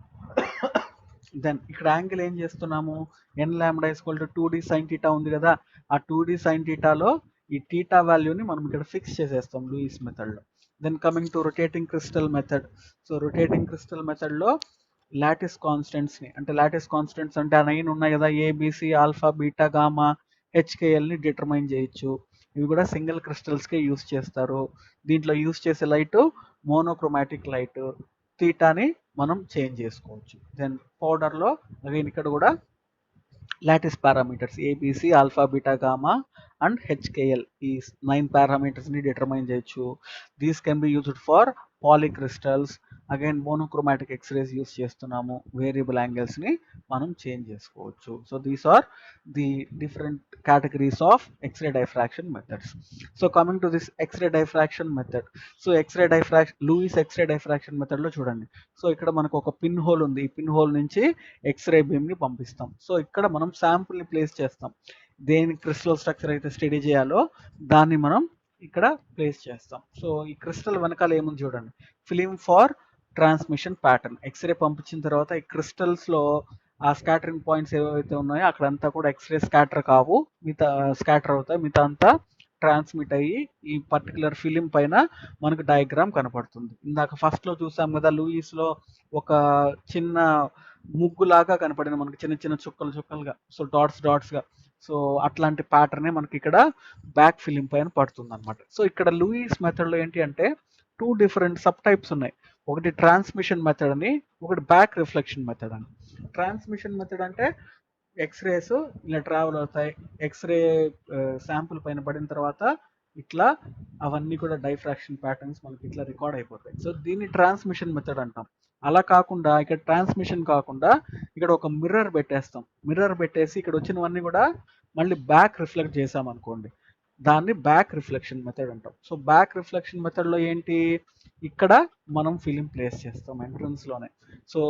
[SPEAKER 1] దెన్ ఇక్కడ యాంగిల్ ఏం చేస్తున్నాము, n lambda equal to 2d sin θ ఉంది కదా, ఆ 2d sin θలో ఈ టీటా వాల్యూని మనం ఇక్కడ ఫిక్స్ చేసేస్తాం లూయిస్ మెథడ్లో. Then coming to rotating crystal method. So rotating crystal మెథడ్లో లాటిస్ కాన్స్టెంట్స్ని, అంటే లాటిస్ కాన్స్టెంట్స్ అంటే ఆ 9 ఉన్నాయి కదా, ఏబిసి ఆల్ఫా బీటా గామా హెచ్కేఎల్ని డిటర్మైన్ చేయొచ్చు. ఇవి కూడా సింగిల్ క్రిస్టల్స్కే యూస్ చేస్తారు. దీంట్లో యూస్ చేసే లైట్ మోనోక్రోమాటిక్ లైట్, థీటాని మనం చేంజ్ చేసుకోవచ్చు. దెన్ పౌడర్లో అగైన్ ఇక్కడ కూడా lattice parameters ABC alpha beta gamma and HKL ఈ 9 పారామీటర్స్ని డిటర్మైన్ చేయొచ్చు. These can be used for polycrystals. Again monochromatic X rays use చేస్తున్నాము, వేరియబుల్ యాంగిల్స్ని మనం చేంజ్ చేసుకోవచ్చు. So these are the different categories of X ray diffraction methods. So coming to this X ray diffraction method. So Louis X ray diffraction మెథడ్లో చూడండి, so ఇక్కడ మనకు ఒక pin hole ఉంది, ఈ పిన్ హోల్ నుంచి ఎక్స్రే బీమ్ని పంపిస్తాం. సో ఇక్కడ మనం శాంపుల్ని ప్లేస్ చేస్తాం, దేని క్రిస్టల్ స్ట్రక్చర్ అయితే స్టడీ చేయాలో దాన్ని మనం ఇక్కడ ప్లేస్ చేస్తాం. సో ఈ క్రిస్టల్ వెనకాల ఏముంది చూడండి, film for transmission pattern. X-ray పంపించిన తర్వాత ఈ క్రిస్టల్స్లో ఆ స్కాటరింగ్ పాయింట్స్ ఏవైతే ఉన్నాయో అక్కడంతా కూడా ఎక్స్రే స్కాటర్ కావు, మిగతా స్కాటర్ అవుతాయి, మిగతా అంతా ట్రాన్స్మిట్ అయ్యి ఈ పర్టికులర్ ఫిలిం పైన మనకు డయాగ్రామ్ కనపడుతుంది. ఇందాక ఫస్ట్లో చూసాం కదా, లూయిస్లో ఒక చిన్న ముగ్గులాగా కనపడిన మనకి చిన్న చిన్న చుక్కలు చుక్కలుగా, సో డాట్స్గా, సో అట్లాంటి ప్యాటర్నే మనకి ఇక్కడ బ్యాక్ ఫిలిం పైన పడుతుంది అనమాట. సో ఇక్కడ లూయిస్ మెథడ్లో ఏంటి అంటే 2 డిఫరెంట్ సబ్ టైప్స్ ఉన్నాయి. ఒకటి ట్రాన్స్మిషన్ మెథడ్ అని, ఒకటి బ్యాక్ రిఫ్లెక్షన్ మెథడ్ అని. ట్రాన్స్మిషన్ మెథడ్ అంటే ఎక్స్రేస్ ఇలా ట్రావెల్ అవుతాయి, ఎక్స్రే శాంపుల్ పైన పడిన తర్వాత ఇట్లా అవన్నీ కూడా డైఫ్రాక్షన్ ప్యాటర్న్స్ మనకి ఇట్లా రికార్డ్ అయిపోతాయి. సో దీన్ని ట్రాన్స్మిషన్ మెథడ్ అంటాం. అలా కాకుండా ఇక్కడ ట్రాన్స్మిషన్ కాకుండా ఇక్కడ ఒక మిర్రర్ పెట్టేస్తాం. మిర్రర్ పెట్టేసి ఇక్కడ వచ్చినవన్నీ కూడా మళ్ళీ బ్యాక్ రిఫ్లెక్ట్ చేసాం అనుకోండి, దాన్ని బ్యాక్ రిఫ్లెక్షన్ మెథడ్ అంటాం. సో బ్యాక్ రిఫ్లెక్షన్ మెథడ్లో ఏంటి, ఇక్కడ మనం ఫిలిం ప్లేస్ చేస్తాం ఎంట్రన్స్లోనే. సో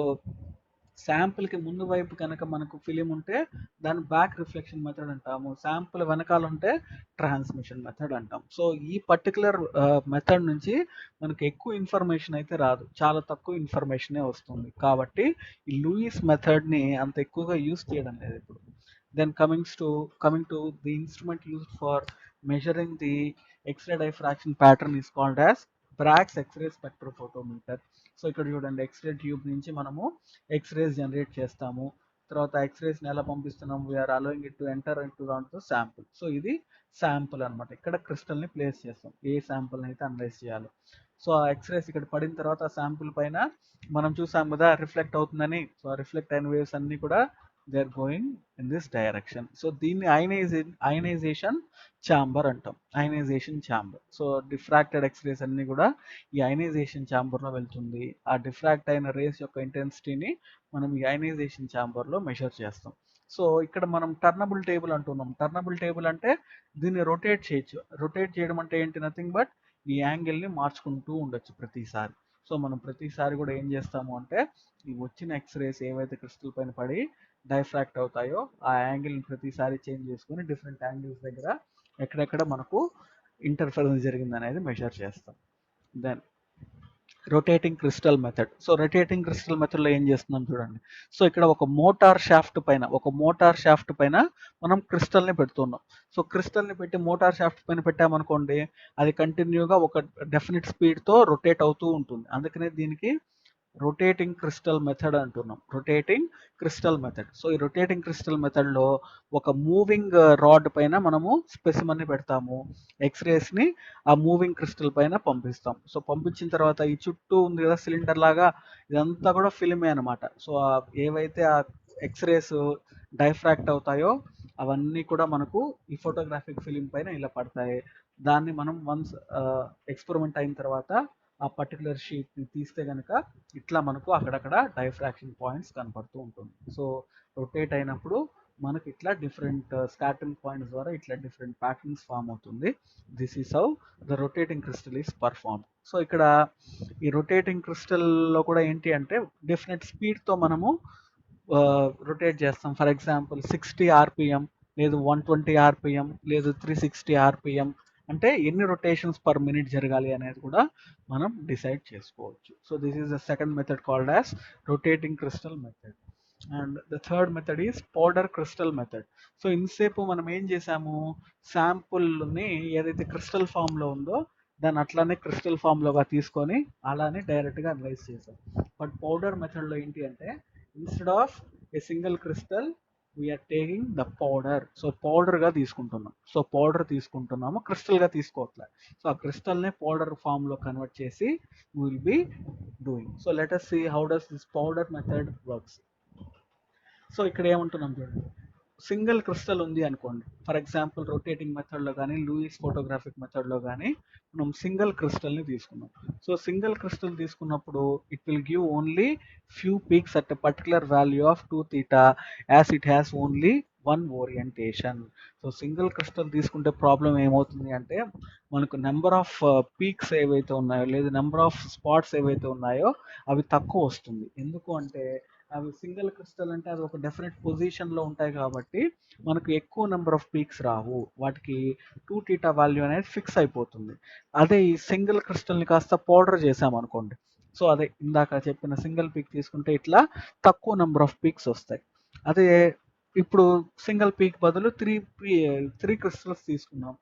[SPEAKER 1] శాంపుల్కి ముందు వైపు కనుక మనకు ఫిలిం ఉంటే దాన్ని బ్యాక్ రిఫ్లెక్షన్ మెథడ్ అంటాము, శాంపుల్ వెనకాల ఉంటే ట్రాన్స్మిషన్ మెథడ్ అంటాం. సో ఈ పర్టికులర్ మెథడ్ నుంచి మనకు ఎక్కువ ఇన్ఫర్మేషన్ అయితే రాదు, చాలా తక్కువ ఇన్ఫర్మేషనే వస్తుంది. కాబట్టి ఈ లూయిస్ మెథడ్ని అంత ఎక్కువగా యూస్ చేయడం లేదు ఇప్పుడు. Then coming to the instrument used for measuring the X-ray diffraction pattern is called as Bragg's X-ray spectrophotometer. So ఇక్కడ చూడండి, ఎక్స్రే ట్యూబ్ నుంచి మనము ఎక్స్రేస్ జనరేట్ చేస్తాము, తర్వాత ఎక్స్రేస్ని ఎలా పంపిస్తున్నాము, we are allowing it to enter into దాంట్లో శాంపుల్. సో ఇది శాంపుల్ అనమాట. ఇక్కడ క్రిస్టల్ని ప్లేస్ చేస్తాం, ఏ శాంపుల్ని అయితే అనలైజ్ చేయాలో. సో ఆ ఎక్స్రేస్ ఇక్కడ పడిన తర్వాత ఆ శాంపుల్ పైన మనం చూసాం కదా రిఫ్లెక్ట్ అవుతుందని, సో ఆ రిఫ్లెక్ట్ అయిన వేవ్స్ అన్నీ కూడా they are going in this direction. So దీన్ని అయనైజేషన్ ఛాంబర్ అంటాం, ionisation chamber. So diffracted X-rays అన్ని కూడా ఈ అయనైజేషన్ ఛాంబర్లో వెళ్తుంది. ఆ డిఫ్రాక్ట్ అయిన రేస్ యొక్క ఇంటెన్సిటీని మనం ఈ అయనైజేషన్ ఛాంబర్లో మెజర్ చేస్తాం. సో ఇక్కడ మనం టర్నబుల్ టేబుల్ అంటున్నాం. టర్నబుల్ టేబుల్ అంటే దీన్ని రొటేట్ చేయొచ్చు. రొటేట్ చేయడం అంటే ఏంటి, నథింగ్ బట్ ఈ యాంగిల్ని మార్చుకుంటూ ఉండొచ్చు ప్రతిసారి. సో మనం ప్రతిసారి కూడా ఏం చేస్తాము అంటే ఈ వచ్చిన ఎక్స్రేస్ ఏవైతే క్రిస్టల్ పైన పడి డైఫ్రాక్ట్ అవుతాయో ఆ యాంగిల్ని ప్రతిసారి చేంజ్ చేసుకొని డిఫరెంట్ యాంగిల్స్ దగ్గర ఎక్కడెక్కడ మనకు ఇంటర్ఫరెన్స్ జరిగింది అనేది మెజర్ చేస్తాం. Then rotating crystal method. So rotating crystal మెథడ్లో ఏం చేస్తున్నాం చూడండి, సో ఇక్కడ ఒక మోటార్ షాఫ్ట్ పైన మనం క్రిస్టల్ని పెడుతున్నాం. సో క్రిస్టల్ని పెట్టి మోటార్ షాఫ్ట్ పైన పెట్టామనుకోండి, అది కంటిన్యూగా ఒక డెఫినెట్ స్పీడ్తో రొటేట్ అవుతూ ఉంటుంది. అందుకనే దీనికి రొటేటింగ్ క్రిస్టల్ మెథడ్ అంటున్నాం, రొటేటింగ్ క్రిస్టల్ మెథడ్. సో ఈ రొటేటింగ్ క్రిస్టల్ మెథడ్లో ఒక మూవింగ్ రాడ్ పైన మనము స్పెసిమన్ని పెడతాము, ఎక్స్రేస్ని ఆ మూవింగ్ క్రిస్టల్ పైన పంపిస్తాం. సో పంపించిన తర్వాత ఈ చుట్టూ ఉంది కదా సిలిండర్ లాగా, ఇదంతా కూడా ఫిలిమే అనమాట. సో ఏవైతే ఆ ఎక్స్రేస్ డైఫ్రాక్ట్ అవుతాయో అవన్నీ కూడా మనకు ఈ ఫోటోగ్రాఫిక్ ఫిలిం పైన ఇలా పడతాయి. దాన్ని మనం వన్స్ ఎక్స్పెరిమెంట్ అయిన తర్వాత ఆ పర్టికులర్ షీట్ని తీస్తే కనుక ఇట్లా మనకు అక్కడక్కడ డైఫ్రాక్షన్ పాయింట్స్ కనపడుతూ ఉంటుంది. సో రొటేట్ అయినప్పుడు మనకి ఇట్లా డిఫరెంట్ స్కాటరింగ్ పాయింట్స్ ద్వారా ఇట్లా డిఫరెంట్ ప్యాటర్న్స్ ఫామ్ అవుతుంది. This is how the rotating crystal is perform. So ఇక్కడ ఈ రొటేటింగ్ క్రిస్టల్లో కూడా ఏంటి అంటే డెఫినెట్ స్పీడ్తో మనము రొటేట్ చేస్తాం. ఫర్ ఎగ్జాంపుల్ 60 ఆర్పిఎం, లేదు 120 ఆర్పిఎం, లేదు 360 ఆర్పిఎం, అంటే ఎన్ని రొటేషన్స్ పర్ మినిట్ జరగాలి అనేది కూడా మనం డిసైడ్ చేసుకోవచ్చు. So this is the second method called as rotating crystal method. And the third method is powder crystal method. So ఇంతసేపు మనం ఏం చేసాము, శాంపుల్ని ఏదైతే క్రిస్టల్ ఫామ్లో ఉందో దాన్ని అట్లానే క్రిస్టల్ ఫామ్లోగా తీసుకొని అలానే డైరెక్ట్గా అనలైజ్ చేసాం. బట్ పౌడర్ మెథడ్లో ఏంటి అంటే instead of a single crystal we are taking the powder. So పౌడర్గా తీసుకుంటున్నాం. సో పౌడర్ తీసుకుంటున్నాము, క్రిస్టల్గా తీసుకోవట్లేదు. సో ఆ క్రిస్టల్ని పౌడర్ ఫామ్లో కన్వర్ట్ చేసి will be doing. So let us see how does this powder method works. So ఇక్కడ ఏమంటున్నాం చూడండి, సింగిల్ క్రిస్టల్ ఉంది అనుకోండి. ఫర్ ఎగ్జాంపుల్ రొటేటింగ్ మెథడ్లో కానీ లూయిస్ ఫోటోగ్రాఫిక్ మెథడ్లో కానీ మనం సింగిల్ క్రిస్టల్ని తీసుకున్నాం. సో సింగిల్ క్రిస్టల్ తీసుకున్నప్పుడు it will give only few peaks at a particular value of 2θ as it has only one orientation. So single crystal తీసుకుంటే ప్రాబ్లం ఏమవుతుంది అంటే మనకు నెంబర్ ఆఫ్ పీక్స్ ఏవైతే ఉన్నాయో లేదా నెంబర్ ఆఫ్ స్పాట్స్ ఏవైతే ఉన్నాయో అవి తక్కువ వస్తుంది. ఎందుకు అంటే అవి సింగిల్ క్రిస్టల్ అంటే అది ఒక డెఫినెట్ పొజిషన్లో ఉంటాయి కాబట్టి మనకు ఎక్కువ నెంబర్ ఆఫ్ పీక్స్ రావు, వాటికి 2θ వాల్యూ అనేది ఫిక్స్ అయిపోతుంది. అదే ఈ సింగిల్ క్రిస్టల్ని కాస్త పౌడర్ చేసామనుకోండి, సో అదే ఇందాక చెప్పిన సింగిల్ పీక్ తీసుకుంటే ఇట్లా తక్కువ నెంబర్ ఆఫ్ పీక్స్ వస్తాయి. అదే ఇప్పుడు సింగిల్ పీక్ బదులు త్రీ క్రిస్టల్స్ తీసుకున్నాం.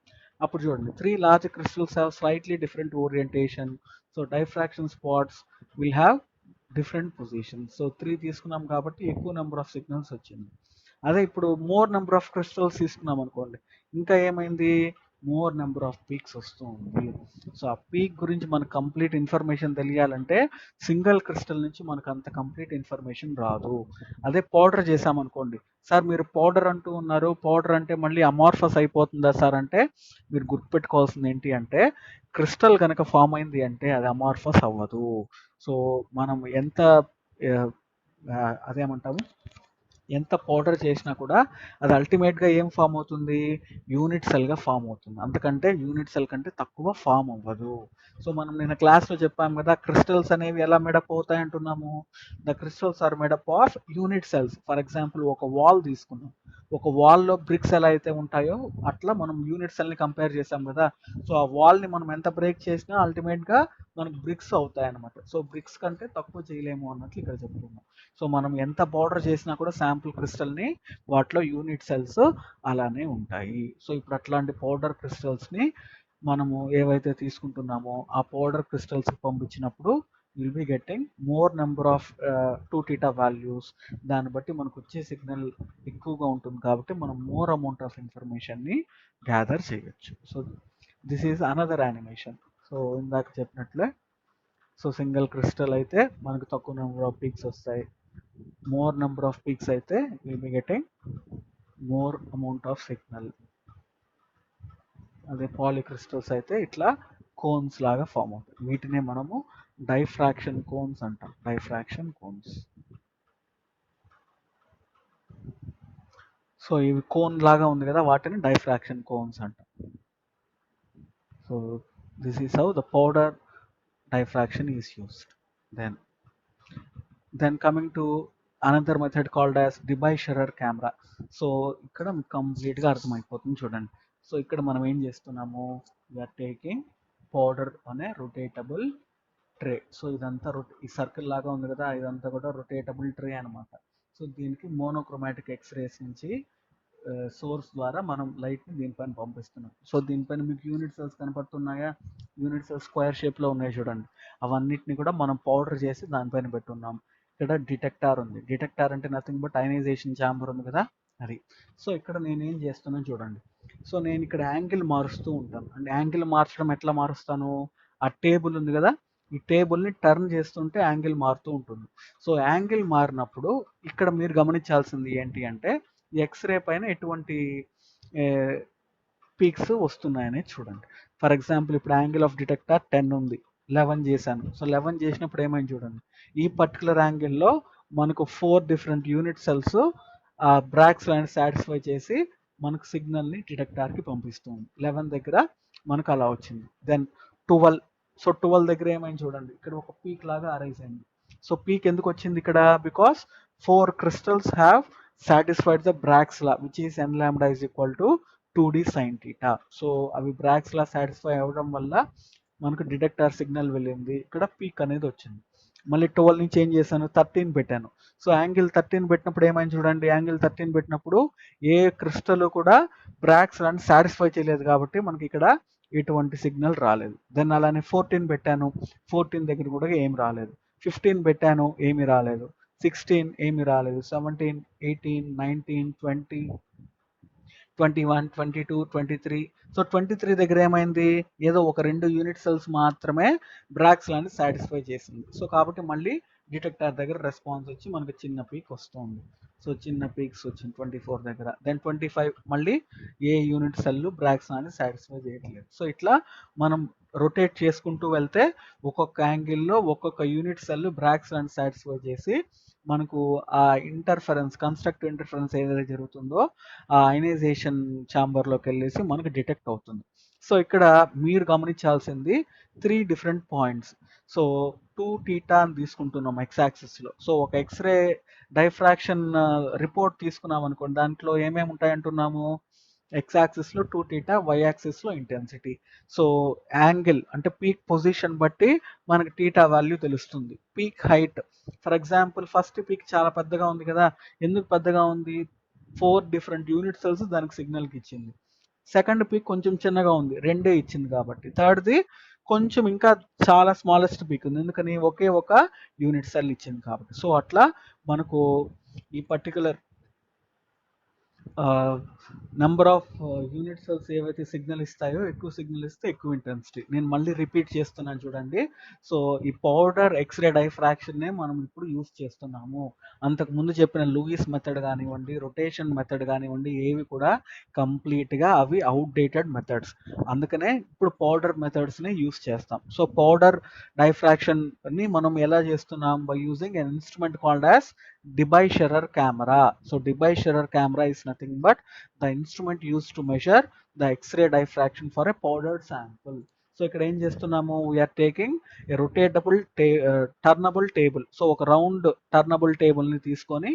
[SPEAKER 1] అప్పుడు చూడండి, 3 large crystals have slightly different orientation. So diffraction spots will have different position. So 3 తీసుకున్నాం కాబట్టి ఎక్కువ నెంబర్ ఆఫ్ సిగ్నల్స్ వచ్చింది. అదే ఇప్పుడు మోర్ నెంబర్ ఆఫ్ క్రిస్టల్స్ తీసుకున్నాం అనుకోండి, ఇంకా ఏమైంది, మోర్ నెంబర్ ఆఫ్ పీక్స్ వస్తూ ఉంది. సో ఆ పీక్ గురించి మనకు కంప్లీట్ ఇన్ఫర్మేషన్ తెలియాలంటే సింగిల్ క్రిస్టల్ నుంచి మనకు అంత కంప్లీట్ ఇన్ఫర్మేషన్ రాదు. అదే పౌడర్ చేసామనుకోండి, సార్ మీరు పౌడర్ అంటూ ఉన్నారు, పౌడర్ అంటే మళ్ళీ అమార్ఫస్ అయిపోతుందా సార్ అంటే మీరు గుర్తుపెట్టుకోవాల్సింది ఏంటి అంటే క్రిస్టల్ కనుక ఫామ్ అయింది అంటే అది అమార్ఫస్ అవ్వదు. సో మనం ఎంత అదేమంటాము, ఎంత పౌడర్ చేసినా కూడా అది అల్టిమేట్గా ఏం ఫామ్ అవుతుంది, యూనిట్ సెల్గా ఫామ్ అవుతుంది. అంతకంటే యూనిట్ సెల్ కంటే తక్కువ ఫామ్ అవ్వదు. సో మనం నిన్న క్లాస్లో చెప్పాం కదా, క్రిస్టల్స్ అనేవి ఎలా మేడప్ అవుతాయి అంటున్నాము. The crystals are made up of unit cells. For example ఒక వాల్ తీసుకున్నాం, ఒక వాల్లో బ్రిక్స్ ఎలా అయితే ఉంటాయో అట్లా మనం యూనిట్ సెల్ని కంపేర్ చేసాం కదా. సో ఆ వాల్ని మనం ఎంత బ్రేక్ చేసినా అల్టిమేట్గా మనకు బ్రిక్స్ అవుతాయి అనమాట. సో బ్రిక్స్ కంటే తక్కువ చేయలేము అన్నట్లు ఇక్కడ చెప్తున్నాం. సో మనం ఎంత పౌడర్ చేసినా కూడా శాంపుల్ క్రిస్టల్ని వాటిలో యూనిట్ సెల్స్ అలానే ఉంటాయి. సో ఇప్పుడు అట్లాంటి పౌడర్ క్రిస్టల్స్ని మనము ఏవైతే తీసుకుంటున్నామో ఆ పౌడర్ క్రిస్టల్స్కి పంపించినప్పుడు will be getting more number of 2θ values. దాన్ని బట్టి మనకు వచ్చే సిగ్నల్ ఎక్కువగా ఉంటుంది కాబట్టి మనం మోర్ అమౌంట్ ఆఫ్ ఇన్ఫర్మేషన్ని గ్యాదర్ చేయొచ్చు. So this is another animation. So ఇందాక చెప్పినట్లే, సో సింగిల్ క్రిస్టల్ అయితే మనకు తక్కువ నెంబర్ ఆఫ్ పీక్స్ వస్తాయి, మోర్ నెంబర్ ఆఫ్ పీక్స్ అయితే will be getting more amount of signal. అదే పాలిక్రిస్టల్స్ అయితే ఇట్లా కోన్స్ లాగా ఫామ్ అవుతాయి. వీటినే మనము డైఫ్రాక్షన్ కోన్స్ అంటాం. Diffraction cones. సో ఇవి కోన్ లాగా ఉంది కదా, వాటిని డైఫ్రాక్షన్ కోన్స్ అంటాం. So this is how the powder diffraction is used. Then coming to another method called as Debye-Scherrer camera. So ఇక్కడ కంప్లీట్గా అర్థమైపోతుంది చూడండి. సో ఇక్కడ మనం ఏం చేస్తున్నాము, వీఆర్ టేకింగ్ పౌడర్ అనే రొటేటబుల్ ట్రే. సో ఇదంతా ఈ సర్కిల్ లాగా ఉంది కదా, ఇదంతా కూడా రొటేటబుల్ ట్రే అనమాట. సో దీనికి మోనోక్రోమాటిక్ ఎక్స్రేస్ నుంచి సోర్స్ ద్వారా మనం లైట్ని దీనిపైన పంపిస్తున్నాం. సో దీనిపైన మీకు యూనిట్ సెల్స్ కనపడుతున్నాయా, యూనిట్ సెల్స్ స్క్వేర్ షేప్లో ఉన్నాయి చూడండి, అవన్నిటిని కూడా మనం పౌడర్ చేసి దానిపైన పెట్టున్నాం. ఇక్కడ డిటెక్టార్ ఉంది. డిటెక్టార్ అంటే నథింగ్ బట్ అయనైజేషన్ ఛాంబర్ ఉంది కదా అది. సో ఇక్కడ నేను ఏం చేస్తున్నాను చూడండి, సో నేను ఇక్కడ యాంగిల్ మారుస్తూ ఉంటాను. అంటే యాంగిల్ మార్చడం ఎట్లా మారుస్తాను, ఆ టేబుల్ ఉంది కదా, ఈ టేబుల్ని టర్న్ చేస్తుంటే యాంగిల్ మారుతూ ఉంటుంది. సో యాంగిల్ మారినప్పుడు ఇక్కడ మీరు గమనించాల్సింది ఏంటి అంటే ఈ ఎక్స్రే పైన ఎటువంటి పీక్స్ వస్తున్నాయని చూడండి. ఫర్ ఎగ్జాంపుల్ ఇప్పుడు యాంగిల్ ఆఫ్ డిటెక్టర్ 10 ఉంది, 11 చేశాను. సో 11 చేసినప్పుడు ఏమైంది చూడండి, ఈ పర్టికులర్ యాంగిల్లో మనకు 4 different unit cells Bragg's line satisfy చేసి మనకు సిగ్నల్ని డిటెక్టార్కి పంపిస్తుంది. 11 దగ్గర మనకు అలా వచ్చింది. దెన్ 12, సో 12 దగ్గర ఏమైంది చూడండి, ఇక్కడ ఒక పీక్ లాగా అరైజ్ అయింది. సో పీక్ ఎందుకు వచ్చింది ఇక్కడ, because 4 crystals have satisfied the Bragg's law, which is n lambda is equal to 2d sin theta. So అవి బ్రాగ్స్ లా సాటిస్ఫై అవ్వడం వల్ల మనకు డిటెక్టర్ సిగ్నల్ వెళ్ళింది, ఇక్కడ పీక్ అనేది వచ్చింది. మళ్ళీ 12 నుంచి ఏం చేశాను, 13 పెట్టాను. సో యాంగిల్ 13 పెట్టినప్పుడు ఏమైంది చూడండి, యాంగిల్ 13 పెట్టినప్పుడు ఏ క్రిస్టల్ కూడా బ్రాగ్స్ లాని సాటిస్ఫై చేయలేదు కాబట్టి మనకి ఇక్కడ ఎటువంటి సిగ్నల్ రాలేదు. దెన్ అలానే 14 పెట్టాను, 14 దగ్గర కూడా ఏమి రాలేదు. 15 పెట్టాను, ఏమి రాలేదు. 16 ఏమి రాలేదు. 17, 18, 19, 20, 21, 22, 23. సో 23 దగ్గర ఏమైంది, ఏదో ఒక 2 యూనిట్ సెల్స్ మాత్రమే బ్రాగ్స్ లాని సాటిస్ఫై చేసింది. సో కాబట్టి మళ్ళీ డిటెక్టర్ దగ్గర రెస్పాన్స్ వచ్చి మనకు చిన్న పీక్ వస్తుంది. సో చిన్న పీక్స్ వచ్చింది 24 దగ్గర. దెన్ 25 మళ్ళీ ఏ యూనిట్ సెల్ బ్రాగ్స్ లాని సాటిస్ఫై చేయట్లేదు. సో ఇట్లా మనం రొటేట్ చేసుకుంటూ వెళ్తే ఒక్కొక్క యాంగిల్లో ఒక్కొక్క యూనిట్ సెల్ బ్రాగ్స్ లాని సాటిస్ఫై చేసి మనకు ఆ ఇంటర్ఫరెన్స్, కన్స్ట్రక్టివ్ ఇంటర్ఫరెన్స్ ఏదైతే జరుగుతుందో ఆ అయనైజేషన్ ఛాంబర్లోకి వెళ్ళేసి మనకు డిటెక్ట్ అవుతుంది. సో ఇక్కడ మీరు గమనించాల్సింది 3 డిఫరెంట్ పాయింట్స్. సో 2θ అని తీసుకుంటున్నాం ఎక్స్ యాక్సిస్లో. సో ఒక ఎక్స్రే డైఫ్రాక్షన్ రిపోర్ట్ తీసుకున్నాం అనుకోండి, దాంట్లో ఏమేమి ఉంటాయంటున్నాము, ఎక్స్ యాక్సిస్లో 2θ, వై యాక్సిస్లో ఇంటెన్సిటీ. సో యాంగిల్ అంటే పీక్ పొజిషన్ బట్టి మనకి θ వాల్యూ తెలుస్తుంది. Peak height, for example first peak చాలా పెద్దగా ఉంది కదా, ఎందుకు పెద్దగా ఉంది, 4 డిఫరెంట్ యూనిట్ సెల్స్ దానికి సిగ్నల్కి ఇచ్చింది. సెకండ్ పీక్ కొంచెం చిన్నగా ఉంది, 2 ఇచ్చింది కాబట్టి. థర్డ్ది కొంచెం ఇంకా చాలా స్మాలెస్ట్ పీక్ ఉంది, ఎందుకని ఒకే ఒక యూనిట్ సెల్ ఇచ్చింది కాబట్టి. సో అట్లా మనకు ఈ particular number of unit cells ఏవైతే సిగ్నల్ ఇస్తాయో, ఎక్కువ సిగ్నల్ ఇస్తే ఎక్కువ ఇంటెన్సిటీ. నేను మళ్ళీ రిపీట్ చేస్తున్నాను చూడండి. సో ఈ పౌడర్ ఎక్స్రే డైఫ్రాక్షన్నే మనం ఇప్పుడు యూస్ చేస్తున్నాము. అంతకు ముందు చెప్పిన లూయిస్ మెథడ్ కానివ్వండి, రొటేషన్ మెథడ్ కానివ్వండి, ఏవి కూడా కంప్లీట్గా అవి అవుట్డేటెడ్ మెథడ్స్. అందుకనే ఇప్పుడు పౌడర్ మెథడ్స్ని యూస్ చేస్తాం. సో పౌడర్ డైఫ్రాక్షన్ని మనం ఎలా చేస్తున్నాం, by using an instrument called as Debye Scherer camera. So Debye Scherer camera is nothing but the instrument used to measure the X-ray diffraction for a powdered sample. So ఇక్కడ ఏం చేస్తున్నాము, we are taking a rotatable turnable table. So ఒక round turnable టేబుల్ని తీసుకొని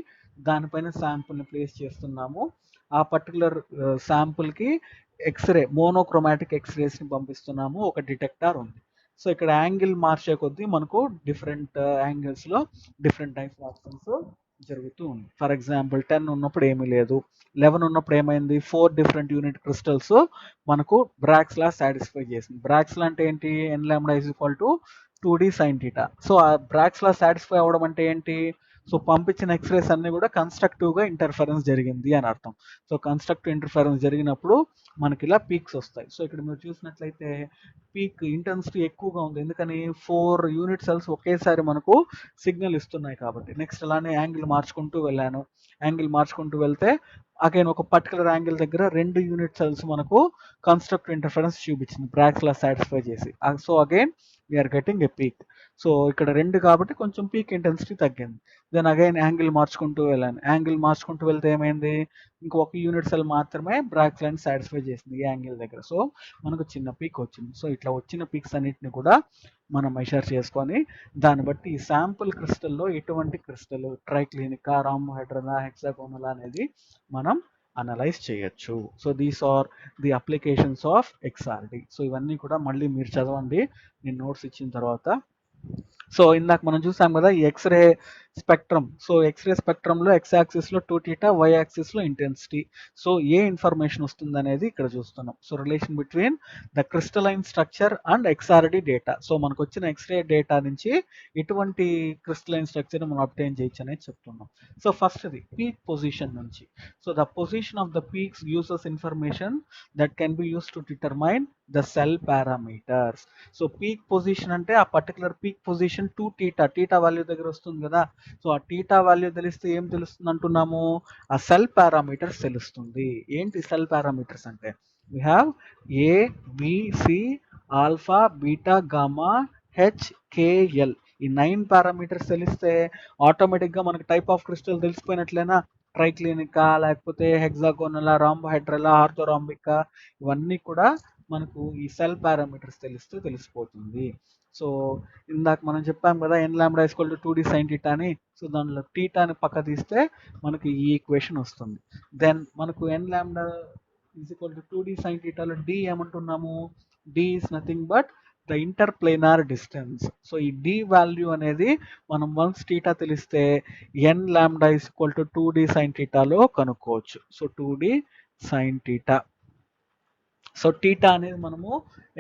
[SPEAKER 1] దానిపైన శాంపుల్ని place చేస్తున్నాము. ఆ పర్టికులర్ శాంపుల్కి ఎక్స్రే, మోనోక్రోమాటిక్ ఎక్స్రేస్ని పంపిస్తున్నాము. ఒక డిటెక్టర్ ఉంది. సో ఇక్కడ యాంగిల్ మార్చే కొద్దీ మనకు డిఫరెంట్ యాంగిల్స్లో డిఫరెంట్ డైఫ్రాక్షన్స్ జరుగుతూ ఉంది. ఫర్ ఎగ్జాంపుల్ 10 ఉన్నప్పుడు ఏమీ లేదు, 11 ఉన్నప్పుడు ఏమైంది, 4 డిఫరెంట్ యూనిట్ క్రిస్టల్స్ మనకు బ్రాగ్స్ లా సాటిస్ఫై చేసింది. బ్రాగ్స్ లా అంటే ఏంటి, n lambda is equal to 2d sin theta. So ఆ బ్రాగ్స్ లా సాటిస్ఫై అవ్వడం అంటే ఏంటి, సో పంపించిన ఎక్స్రేస్ అన్ని కూడా కన్స్ట్రక్టివ్గా ఇంటర్ఫరెన్స్ జరిగింది అని అర్థం. సో కన్స్ట్రక్టివ్ ఇంటర్ఫరెన్స్ జరిగినప్పుడు మనకి ఇలా పీక్స్ వస్తాయి. సో ఇక్కడ మీరు చూసినట్లయితే పీక్ ఇంటెన్సిటీ ఎక్కువగా ఉంది, ఎందుకని 4 యూనిట్ సెల్స్ ఒకేసారి మనకు సిగ్నల్ ఇస్తున్నాయి కాబట్టి. నెక్స్ట్ అలానే యాంగిల్ మార్చుకుంటూ వెళ్ళాను, యాంగిల్ మార్చుకుంటూ వెళ్తే అగైన్ ఒక పర్టికులర్ యాంగిల్ దగ్గర 2 యూనిట్ సెల్స్ మనకు కన్స్ట్రక్టివ్ ఇంటర్ఫరెన్స్ చూపించింది బ్రాగ్స్ లా సాటిస్ఫై చేసి. So again we are getting a peak. So ఇక్కడ 2 కాబట్టి కొంచెం పీక్ ఇంటెన్సిటీ తగ్గింది. దెన్ అగైన్ యాంగిల్ మార్చుకుంటూ వెళ్ళాను, యాంగిల్ మార్చుకుంటూ వెళ్తే ఏమైంది, ఇంకొక యూనిట్ సెల్ మాత్రమే బ్రాగ్స్ లైన్ సాటిస్ఫై చేసింది ఈ యాంగిల్ దగ్గర. సో మనకు చిన్న పీక్ వచ్చింది. సో ఇట్లా వచ్చిన పీక్స్ అన్నిటిని కూడా మనం మెషర్ చేసుకొని దాన్ని బట్టి ఈ శాంపుల్ క్రిస్టల్లో ఎటువంటి క్రిస్టల్, ట్రైక్లినికా, రామోహైడ్రనా, హెక్సాగోనలా అనేది మనం అనలైజ్ చేయొచ్చు. So these are the applications of XRD. So ఇవన్నీ కూడా మళ్ళీ మీరు చదవండి నేను నోట్స్ ఇచ్చిన తర్వాత. సో ఇందాక మనం చూసాం కదా ఈ ఎక్స్రే స్పెక్ట్రమ్. సో ఎక్స్రే స్పెక్ట్రమ్లో ఎక్స్ యాక్సిస్లో 2θ, వై యాక్సిస్లో ఇంటెన్సిటీ. సో ఏ ఇన్ఫర్మేషన్ వస్తుంది అనేది ఇక్కడ చూస్తున్నాం. So relation between the crystalline structure and XRD data. So మనకు వచ్చిన ఎక్స్రే డేటా నుంచి ఎటువంటి క్రిస్టలైన్ స్ట్రక్చర్ మనం అబ్టైన్ చేయొచ్చు అనేది చెప్తున్నాం. సో ఫస్ట్ది పీక్ పొజిషన్ నుంచి. So the position of the peaks uses information that can be use to determine the cell parameters. So peak position అంటే ఆ పర్టికులర్ పీక్ పొజిషన్ 2θ, θ వాల్యూ దగ్గర వస్తుంది కదా. సో ఆ టీటా వాల్యూ తెలిస్తే ఏం తెలుస్తుంది అంటున్నాము, ఆ సెల్ పారామీటర్స్ తెలుస్తుంది. ఏంటి సెల్ పారామీటర్స్ అంటే we have A, B, C, alpha, beta, gamma, H, KL. ఈ 9 పారామీటర్స్ తెలిస్తే ఆటోమేటిక్గా మనకి టైప్ ఆఫ్ క్రిస్టల్ తెలిసిపోయినట్లేనా. ట్రైక్లినికా, లేకపోతే హెక్సాగోనలా, రాంబోహైడ్రలా, ఆర్థోరాంబికా, ఇవన్నీ కూడా మనకు ఈ సెల్ పారామీటర్స్ తెలిస్తే తెలిసిపోతుంది. సో ఇందాక మనం చెప్పాం కదా n lambda equal to 2d sine theta అని. సో దానిలో టీటాని పక్క తీస్తే మనకి ఈ ఈక్వేషన్ వస్తుంది. దెన్ మనకు n lambda is equal to 2d sine టీటాలో డి ఏమంటున్నాము, d is nothing but the interplanar distance. So ఈ డి వాల్యూ అనేది మనం వన్స్ టీటా తెలిస్తే n lambda is equal to 2d sine టీటాలో కనుక్కోవచ్చు. So 2d sine theta. So theta అనేది మనము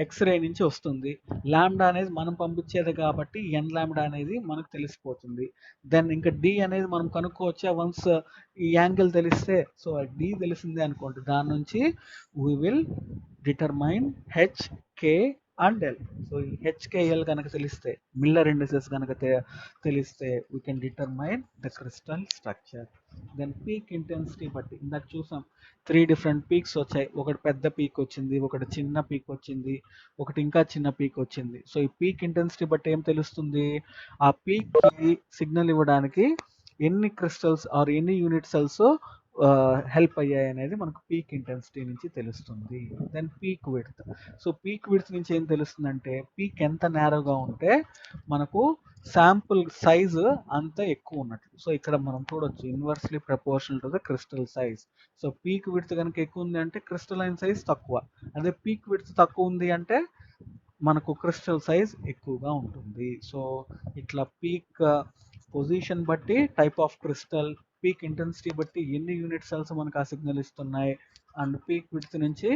[SPEAKER 1] ఎక్స్రే నుంచి వస్తుంది, లాంబ్డా అనేది మనం పంపించేది కాబట్టి ఎన్ లాంబ్డా అనేది మనకు తెలిసిపోతుంది. దెన్ ఇంకా డి అనేది మనం కనుక్కోవచ్చా వన్స్ ఈ యాంగిల్ తెలిస్తే. సో డి తెలిసిందే అనుకోండి, దాని నుంచి we will determine h, k and l. So ఈ హెచ్కేఎల్ కనుక తెలిస్తే, మిల్లర్ ఇండిసెస్ కనుక తెలిస్తే we can determine the crystal structure. Then peak intensity బట్టి ఇందాక చూసాం 3 డిఫరెంట్ పీక్స్ వచ్చాయి. ఒకటి పెద్ద పీక్ వచ్చింది, ఒకటి చిన్న పీక్ వచ్చింది, ఒకటి ఇంకా చిన్న పీక్ వచ్చింది. సో ఈ పీక్ ఇంటెన్సిటీ బట్టి ఏం తెలుస్తుంది, ఆ పీక్ కి సిగ్నల్ ఇవ్వడానికి ఎన్ని క్రిస్టల్స్ ఆర్ ఎన్ని యూనిట్ సెల్స్ హెల్ప్ అయ్యాయి అనేది మనకు పీక్ ఇంటెన్సిటీ నుంచి తెలుస్తుంది. Then peak width. So peak width నుంచి ఏం తెలుస్తుందంటే పీక్ ఎంత నేరోగా ఉంటే మనకు శాంపుల్ సైజు అంత ఎక్కువ ఉన్నట్లు. సో ఇక్కడ మనం చూడొచ్చు inversely proportional to the crystal size. So peak width కనుక ఎక్కువ ఉంది అంటే క్రిస్టలైన్ సైజ్ తక్కువ, అదే పీక్ విడ్త్ తక్కువ ఉంది అంటే మనకు క్రిస్టల్ సైజ్ ఎక్కువగా ఉంటుంది. సో ఇట్లా పీక్ పొజిషన్ బట్టి type of crystal, peak intensity బట్టి ఎన్ని యూనిట్ సెల్స్ మనకు ఆ సిగ్నల్ ఇస్తున్నాయి, అండ్ పీక్ విడ్త్ నుంచి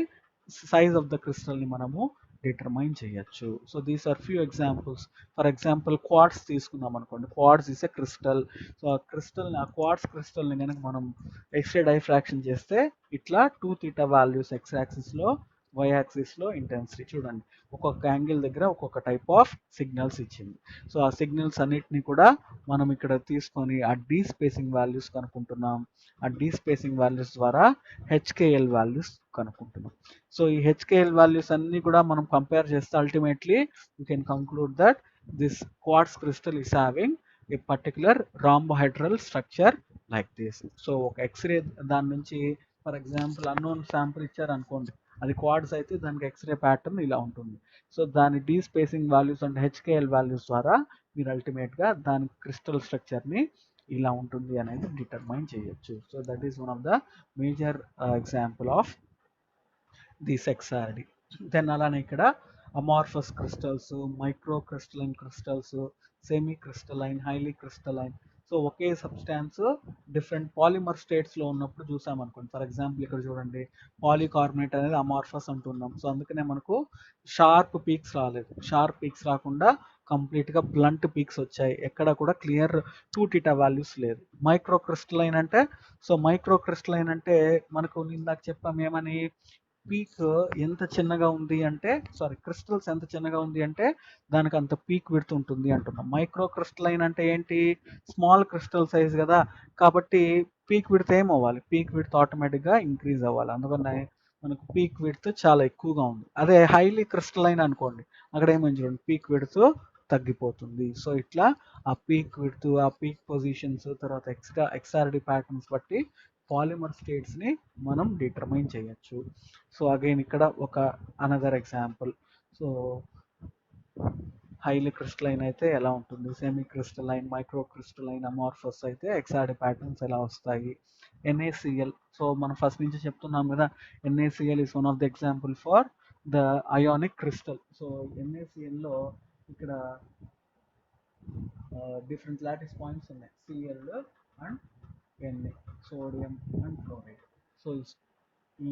[SPEAKER 1] సైజ్ ఆఫ్ ద క్రిస్టల్ ని మనము డిటర్మైన్ చేయొచ్చు. So these are few examples. For example quartz తీసుకుందాం అనుకోండి, quartz is a crystal. So ఆ క్రిస్టల్, ఆ క్వార్ట్స్ క్రిస్టల్ ని కనుక మనం ఎక్స్రే డైఫ్రాక్షన్ చేస్తే ఇట్లా 2 తీటా వాల్యూస్ ఎక్స్ యాక్సిస్ లో, వై యాక్సిస్ లో ఇంటెన్సిటీ చూడండి, ఒక్కొక్క యాంగిల్ దగ్గర ఒక్కొక్క టైప్ ఆఫ్ సిగ్నల్స్ ఇచ్చింది. సో ఆ సిగ్నల్స్ అన్నిటిని కూడా మనం ఇక్కడ తీసుకొని ఆ డీ స్పేసింగ్ వాల్యూస్ కనుక్కుంటున్నాం. ఆ డీ స్పేసింగ్ వాల్యూస్ ద్వారా హెచ్కేఎల్ వాల్యూస్ కనుక్కుంటున్నాం. సో ఈ హెచ్కేఎల్ వాల్యూస్ అన్ని కూడా మనం కంపేర్ చేస్తే ultimately you can conclude that this quartz crystal is having a particular rhombohedral structure like this. So ఒక ఎక్స్రే దాని నుంచి ఫర్ ఎగ్జాంపుల్ అన్నోన్ శాంపుల్ ఇచ్చారు అనుకోండి, అది క్వాడ్స్ అయితే దానికి ఎక్స్రే ప్యాటర్న్ ఇలా ఉంటుంది. సో దాని d spacing values and hkl values ద్వారా మీరు అల్టిమేట్గా దాని క్రిస్టల్ స్ట్రక్చర్ని ఇలా ఉంటుంది అనేది డిటర్మైన్ చేయొచ్చు. So that is one of the major example of this XRD. Then అలానే ఇక్కడ amorphous crystals, micro crystalline crystals, semi crystalline, highly crystalline. So ఒకే సబ్స్టాన్స్ డిఫరెంట్ పాలిమర్ స్టేట్స్ లో ఉన్నప్పుడు చూసాం అనుకోండి. ఫర్ ఎగ్జాంపుల్ ఇక్కడ చూడండి, పాలికార్బోనేట్ అనేది అమార్ఫస్ అంటున్నాం. సో అందుకనే మనకు షార్ప్ పీక్స్ రాలేదు, షార్ప్ పీక్స్ రాకుండా కంప్లీట్ గా బ్లంట్ పీక్స్ వచ్చాయి. ఎక్కడ కూడా క్లియర్ 2 తీటా వాల్యూస్ లేదు. మైక్రో క్రిస్టలైన్ అంటే, సో మైక్రో క్రిస్టలైన్ అంటే మనకు ఇందాక చెప్పాం ఏమని, పీక్ ఎంత చిన్నగా ఉంది అంటే, సారీ క్రిస్టల్స్ ఎంత చిన్నగా ఉంది అంటే దానికి అంత పీక్ విడ్త్ ఉంటుంది అంటున్నాం. మైక్రో క్రిస్టలైన్ అంటే ఏంటి, స్మాల్ క్రిస్టల్ సైజ్ కదా, కాబట్టి పీక్ విడ్త్ ఏం అవ్వాలి, పీక్ విడ్త్ ఆటోమేటిక్గా ఇంక్రీజ్ అవ్వాలి. అందుకనే మనకు పీక్ విడ్త్ చాలా ఎక్కువగా ఉంది. అదే హైలీ క్రిస్టలైన్ అనుకోండి, అక్కడ ఏమని చూడండి పీక్ విడ్త్ తగ్గిపోతుంది. సో ఇట్లా ఆ పీక్ విడ్త్, ఆ పీక్ పొజిషన్స్, తర్వాత ఎక్స్ఆర్డి ప్యాటర్న్స్ బట్టి పాలిమర్ స్టేట్స్ ని మనం డిటర్మైన్ చేయొచ్చు. సో అగైన్ ఇక్కడ ఒక another example. So highly crystalline అయితే ఎలా ఉంటుంది, semi crystalline, micro crystalline, amorphous అయితే ఎక్స్ఆర్డి ప్యాటర్న్స్ ఎలా వస్తాయి. NaCl. సో మనం ఫస్ట్ నుంచి చెప్తున్నాం కదా, NaCl is one of the example for the ionic crystal. So NaCl లో ఇక్కడ డిఫరెంట్ లాటిస్ పాయింట్స్ ఉన్నాయి, Cl and Na, sodium and chloride. So ఈ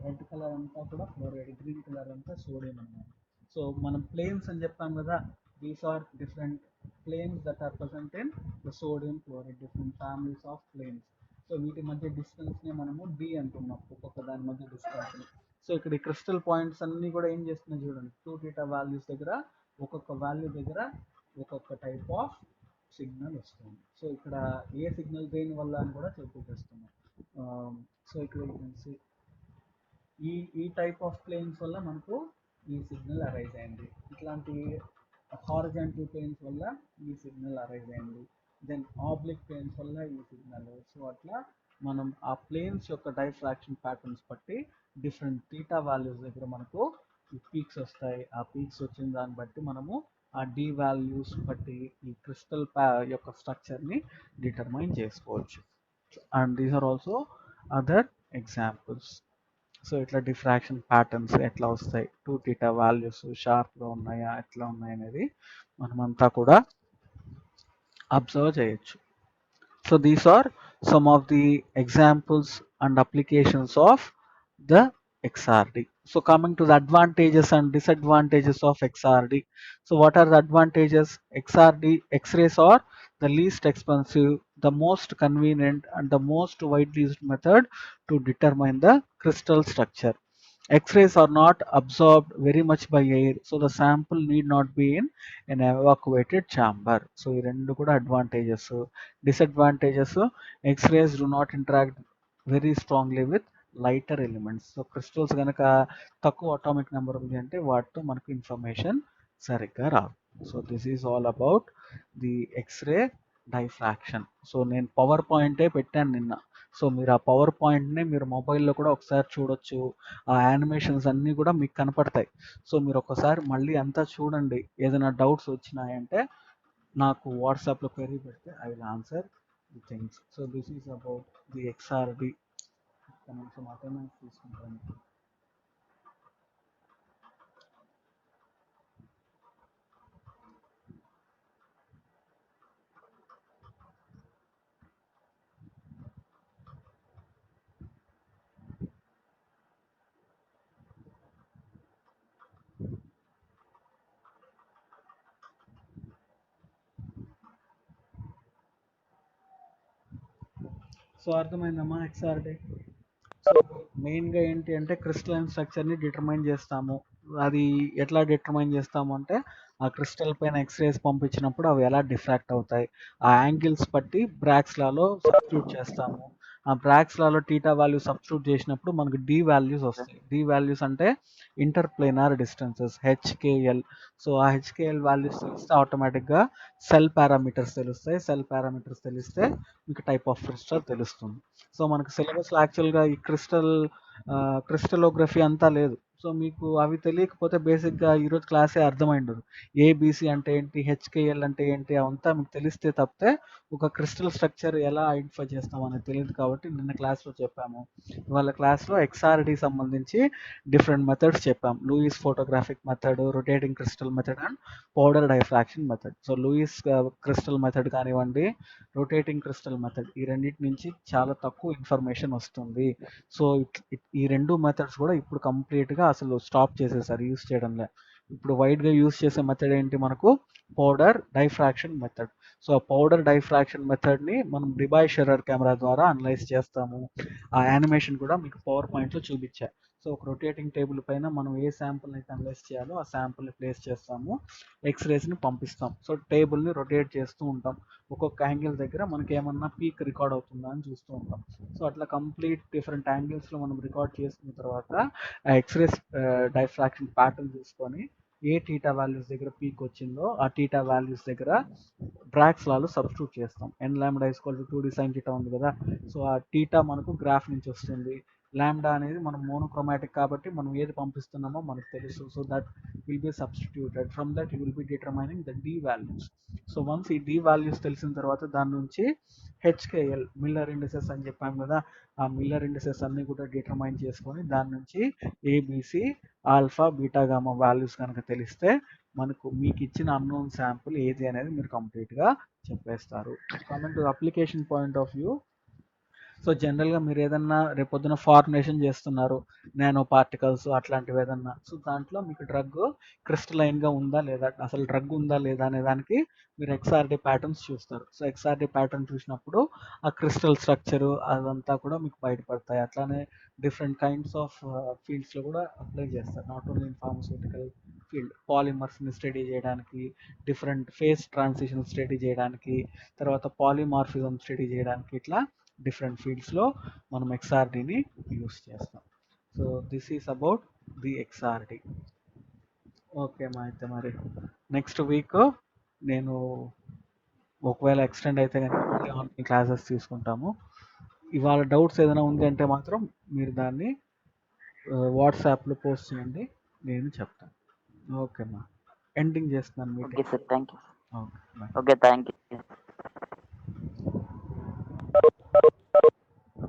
[SPEAKER 1] రెడ్ కలర్ అంతా కూడా ఫ్లోరైడ్, గ్రీన్ కలర్ అంతా సోడియం అన్నమాట. సో మనం ప్లేన్స్ అని చెప్పాం కదా, these are different planes that are present in the sodium chloride, different families of planes. So వీటి మధ్య డిస్టెన్స్ ని మనము డి అంటున్నాం, ఒక్కొక్క దాని మధ్య డిస్టెన్స్ ని. సో ఇక్కడ ఈ క్రిస్టల్ పాయింట్స్ అన్ని కూడా ఏం చేస్తున్నాయి చూడండి, 2 తీటా వాల్యూస్ దగ్గర ఒక్కొక్క వాల్యూ దగ్గర ఒక్కొక్క టైప్ ఆఫ్ సిగ్నల్ వస్తుంది. సో ఇక్కడ ఏ సిగ్నల్ దేని వల్ల అని కూడా చూపిస్తున్నాం. సో ఇక్కడ ఈ ఈ టైప్ ఆఫ్ ప్లేన్స్ వల్ల మనకు ఈ సిగ్నల్ అరైజ్ అయింది. ఇట్లాంటి హారిజాంటల్ ప్లేన్స్ వల్ల ఈ సిగ్నల్ అరైజ్ అయింది. దెన్ ఆబ్లిక్ ప్లేన్స్ వల్ల ఈ సిగ్నల్. సో అట్లా మనం ఆ ప్లేన్స్ యొక్క డైఫ్రాక్షన్ ప్యాటర్న్స్ బట్టి డిఫరెంట్ తీటా వాల్యూస్ దగ్గర మనకు ఈ పీక్స్ వస్తాయి. ఆ పీక్స్ వచ్చిన దాన్ని బట్టి మనము ఆ డి వాల్యూస్ బట్టి ఈ క్రిస్టల్ యొక్క స్ట్రక్చర్ని డిటర్మైన్ చేసుకోవచ్చు. And these are also other examples. So ఇట్లా డిఫ్రాక్షన్ ప్యాటర్న్స్ ఎట్లా వస్తాయి, టూ టీటా వాల్యూస్ షార్ప్గా ఉన్నాయా ఎట్లా ఉన్నాయి అనేది మనమంతా కూడా అబ్జర్వ్ చేయొచ్చు. So these are some of the examples and applications of the XRD. So coming to the advantages and disadvantages of XRD. So what are the advantages? XRD X-rays are the least expensive, the most convenient and the most widely used method to determine the crystal structure. X-rays are not absorbed very much by air, so the sample need not be in an evacuated chamber. So ఈ రెండు కూడా advantages. Disadvantages, X-rays do not interact very strongly with lighter elements. So crystals కనుక తక్కువ atomic number ఉంది అంటే వాటితో మనకు information సరిగ్గా రాదు. So this is all about the x ray diffraction. So నేను పవర్ పాయింటే పెట్టాను నిన్న. సో మీరు ఆ పవర్ పాయింట్ని మీరు మొబైల్లో కూడా ఒకసారి చూడొచ్చు. ఆ యానిమేషన్స్ అన్నీ కూడా మీకు కనపడతాయి. సో మీరు ఒకసారి మళ్ళీ అంతా చూడండి. ఏదైనా డౌట్స్ వచ్చినాయంటే నాకు వాట్సాప్లో క్వెరీ పెడితే I will answer the things. So this is about the XRD. కొంచెం అటెండెన్స్ తీసుకుంటాను. సో అర్థమైందమ్మా ఎక్స్ఆర్డి. సో మెయిన్గా ఏంటి అంటే క్రిస్టలైన్ స్ట్రక్చర్ని డిటర్మైన్ చేస్తాము. అది ఎట్లా డిటర్మైన్ చేస్తాము అంటే ఆ క్రిస్టల్ పైన ఎక్స్రేస్ పంపించినప్పుడు అవి ఎలా డిఫ్రాక్ట్ అవుతాయి, ఆ యాంగిల్స్ బట్టి బ్రాగ్స్ లాలో సబ్స్టిట్యూట్ చేస్తాము. ఆ బ్రాగ్స్ లాలో టీటా వాల్యూ సబ్స్టిట్యూట్ చేసినప్పుడు మనకు డి వాల్యూస్ వస్తాయి. డి వాల్యూస్ అంటే inter planar distances HKL. So ఆ హెచ్కేఎల్ వాల్యూస్ తెలిస్తే ఆటోమేటిక్గా సెల్ పారామీటర్స్ తెలుస్తాయి. సెల్ పారామీటర్స్ తెలిస్తే మీకు టైప్ ఆఫ్ క్రిస్టల్ తెలుస్తుంది. సో మనకు సిలబస్లో యాక్చువల్గా ఈ క్రిస్టలోగ్రఫీ అంతా లేదు. సో మీకు అవి తెలియకపోతే బేసిక్గా ఈరోజు క్లాసే అర్థమై ఉండదు. ఏబిసి అంటే ఏంటి, హెచ్కేఎల్ అంటే ఏంటి, అవంతా మీకు తెలిస్తే తప్పితే ఒక క్రిస్టల్ స్ట్రక్చర్ ఎలా ఐడెంటిఫై చేస్తాం అనేది తెలియదు. కాబట్టి నిన్న క్లాస్లో చెప్పాము. ఇవాళ క్లాస్లో ఎక్స్ఆర్డి సంబంధించి డిఫరెంట్ మెథడ్స్ చెప్పాం. Laue photographic method, rotating crystal method and powder diffraction method. So Laue crystal method కానివ్వండి, రొటేటింగ్ క్రిస్టల్ మెథడ్, ఈ రెండింటి నుంచి చాలా తక్కువ ఇన్ఫర్మేషన్ వస్తుంది. సో ఈ రెండు మెథడ్స్ కూడా ఇప్పుడు కంప్లీట్గా అసలు స్టాప్ చేసేసారు యూస్ చేయడంలో. ఇప్పుడు వైడ్గా యూస్ చేసే మెథడ్ ఏంటి మనకు, పౌడర్ డైఫ్రాక్షన్ మెథడ్. సో ఆ పౌడర్ డైఫ్రాక్షన్ మెథడ్ని మనం డిబాయ్ షెర్రర్ కెమెరా ద్వారా అనలైజ్ చేస్తాము. ఆ యానిమేషన్ కూడా మీకు పవర్ పాయింట్లో చూపించా. సో ఒక రొటేటింగ్ టేబుల్ పైన మనం ఏ శాంపుల్ని అయితే అనలైజ్ చేయాలో ఆ శాంపుల్ని ప్లేస్ చేస్తాము, ఎక్స్రేస్ని పంపిస్తాం. సో టేబుల్ని రొటేట్ చేస్తూ ఉంటాం. ఒక్కొక్క యాంగిల్ దగ్గర మనకి ఏమన్నా పీక్ రికార్డ్ అవుతుందా అని చూస్తూ ఉంటాం. సో అట్లా కంప్లీట్ డిఫరెంట్ యాంగిల్స్లో మనం రికార్డ్ చేసుకున్న తర్వాత ఆ ఎక్స్రేస్ డైఫ్రాక్షన్ ప్యాటర్న్ తీసుకొని ఏ టీటా వాల్యూస్ దగ్గర పీక్ వచ్చిందో ఆ టీటా వాల్యూస్ దగ్గర బ్రాగ్స్ లాలో సబ్స్టిట్యూట్ చేస్తాం. N lambda equal to 2d sin theta ఉంది కదా. సో ఆ టీటా మనకు గ్రాఫ్ నుంచి వస్తుంది. లాంబ్డా అనేది మనం మోనోక్రోమాటిక్ కాబట్టి మనం ఏది పంపిస్తున్నామో మనకు తెలుసు. So that will be substituted. From that you will be determining the d values. So once ఈ డి వాల్యూస్ తెలిసిన తర్వాత దాని నుంచి హెచ్కేఎల్ మిల్లర్ ఇండిసెస్ అని చెప్పాం కదా, ఆ మిల్లర్ ఇండిసెస్ అన్ని కూడా డిటర్మైన్ చేసుకొని దాని నుంచి a b c alpha beta gamma values కనుక తెలిస్తే మనకు మీకు ఇచ్చిన అన్నోన్ శాంపుల్ ఏది అనేది మీరు కంప్లీట్గా చెప్పేస్తారు. Coming to application point of view. So జనరల్గా మీరు ఏదన్నా రేపొద్దున ఫార్ములేషన్ చేస్తున్నారు, నానో పార్టికల్స్ అట్లాంటివి ఏదన్నా, సో దాంట్లో మీకు డ్రగ్ క్రిస్టలైన్గా ఉందా లేదా, అసలు డ్రగ్ ఉందా లేదా అనే దానికి మీరు ఎక్స్ఆర్డి ప్యాటర్న్స్ చూస్తారు. సో ఎక్స్ఆర్డి ప్యాటర్న్ చూసినప్పుడు ఆ క్రిస్టల్ స్ట్రక్చరు అదంతా కూడా మీకు బయటపడతాయి. అట్లానే డిఫరెంట్ కైండ్స్ ఆఫ్ ఫీల్డ్స్లో కూడా అప్లై చేస్తారు, not only in pharmaceutical field, పాలిమర్స్ని స్టడీ చేయడానికి, డిఫరెంట్ ఫేస్ ట్రాన్సిషన్ స్టడీ చేయడానికి, తర్వాత పాలిమార్ఫిజం స్టడీ చేయడానికి, ఇట్లా డిఫరెంట్ ఫీల్డ్స్లో మనం XRDని యూస్ చేస్తాం. So this is about the XRD. Okay మా అయితే మరి నెక్స్ట్ వీక్ నేను ఒకవేళ ఎక్స్టెండ్ అయితే కనుక మళ్ళీ ఆన్లైన్ క్లాసెస్ తీసుకుంటాము. ఇవాళ డౌట్స్ ఏదైనా ఉంది అంటే మాత్రం మీరు దాన్ని వాట్సాప్లో పోస్ట్ చేయండి, నేను చెప్తాను. ఓకే మా, ఎండింగ్ చేస్తున్నాను
[SPEAKER 2] okay
[SPEAKER 1] meeting.
[SPEAKER 2] Sir, thank you.
[SPEAKER 1] Okay bye.
[SPEAKER 2] Okay, thank you.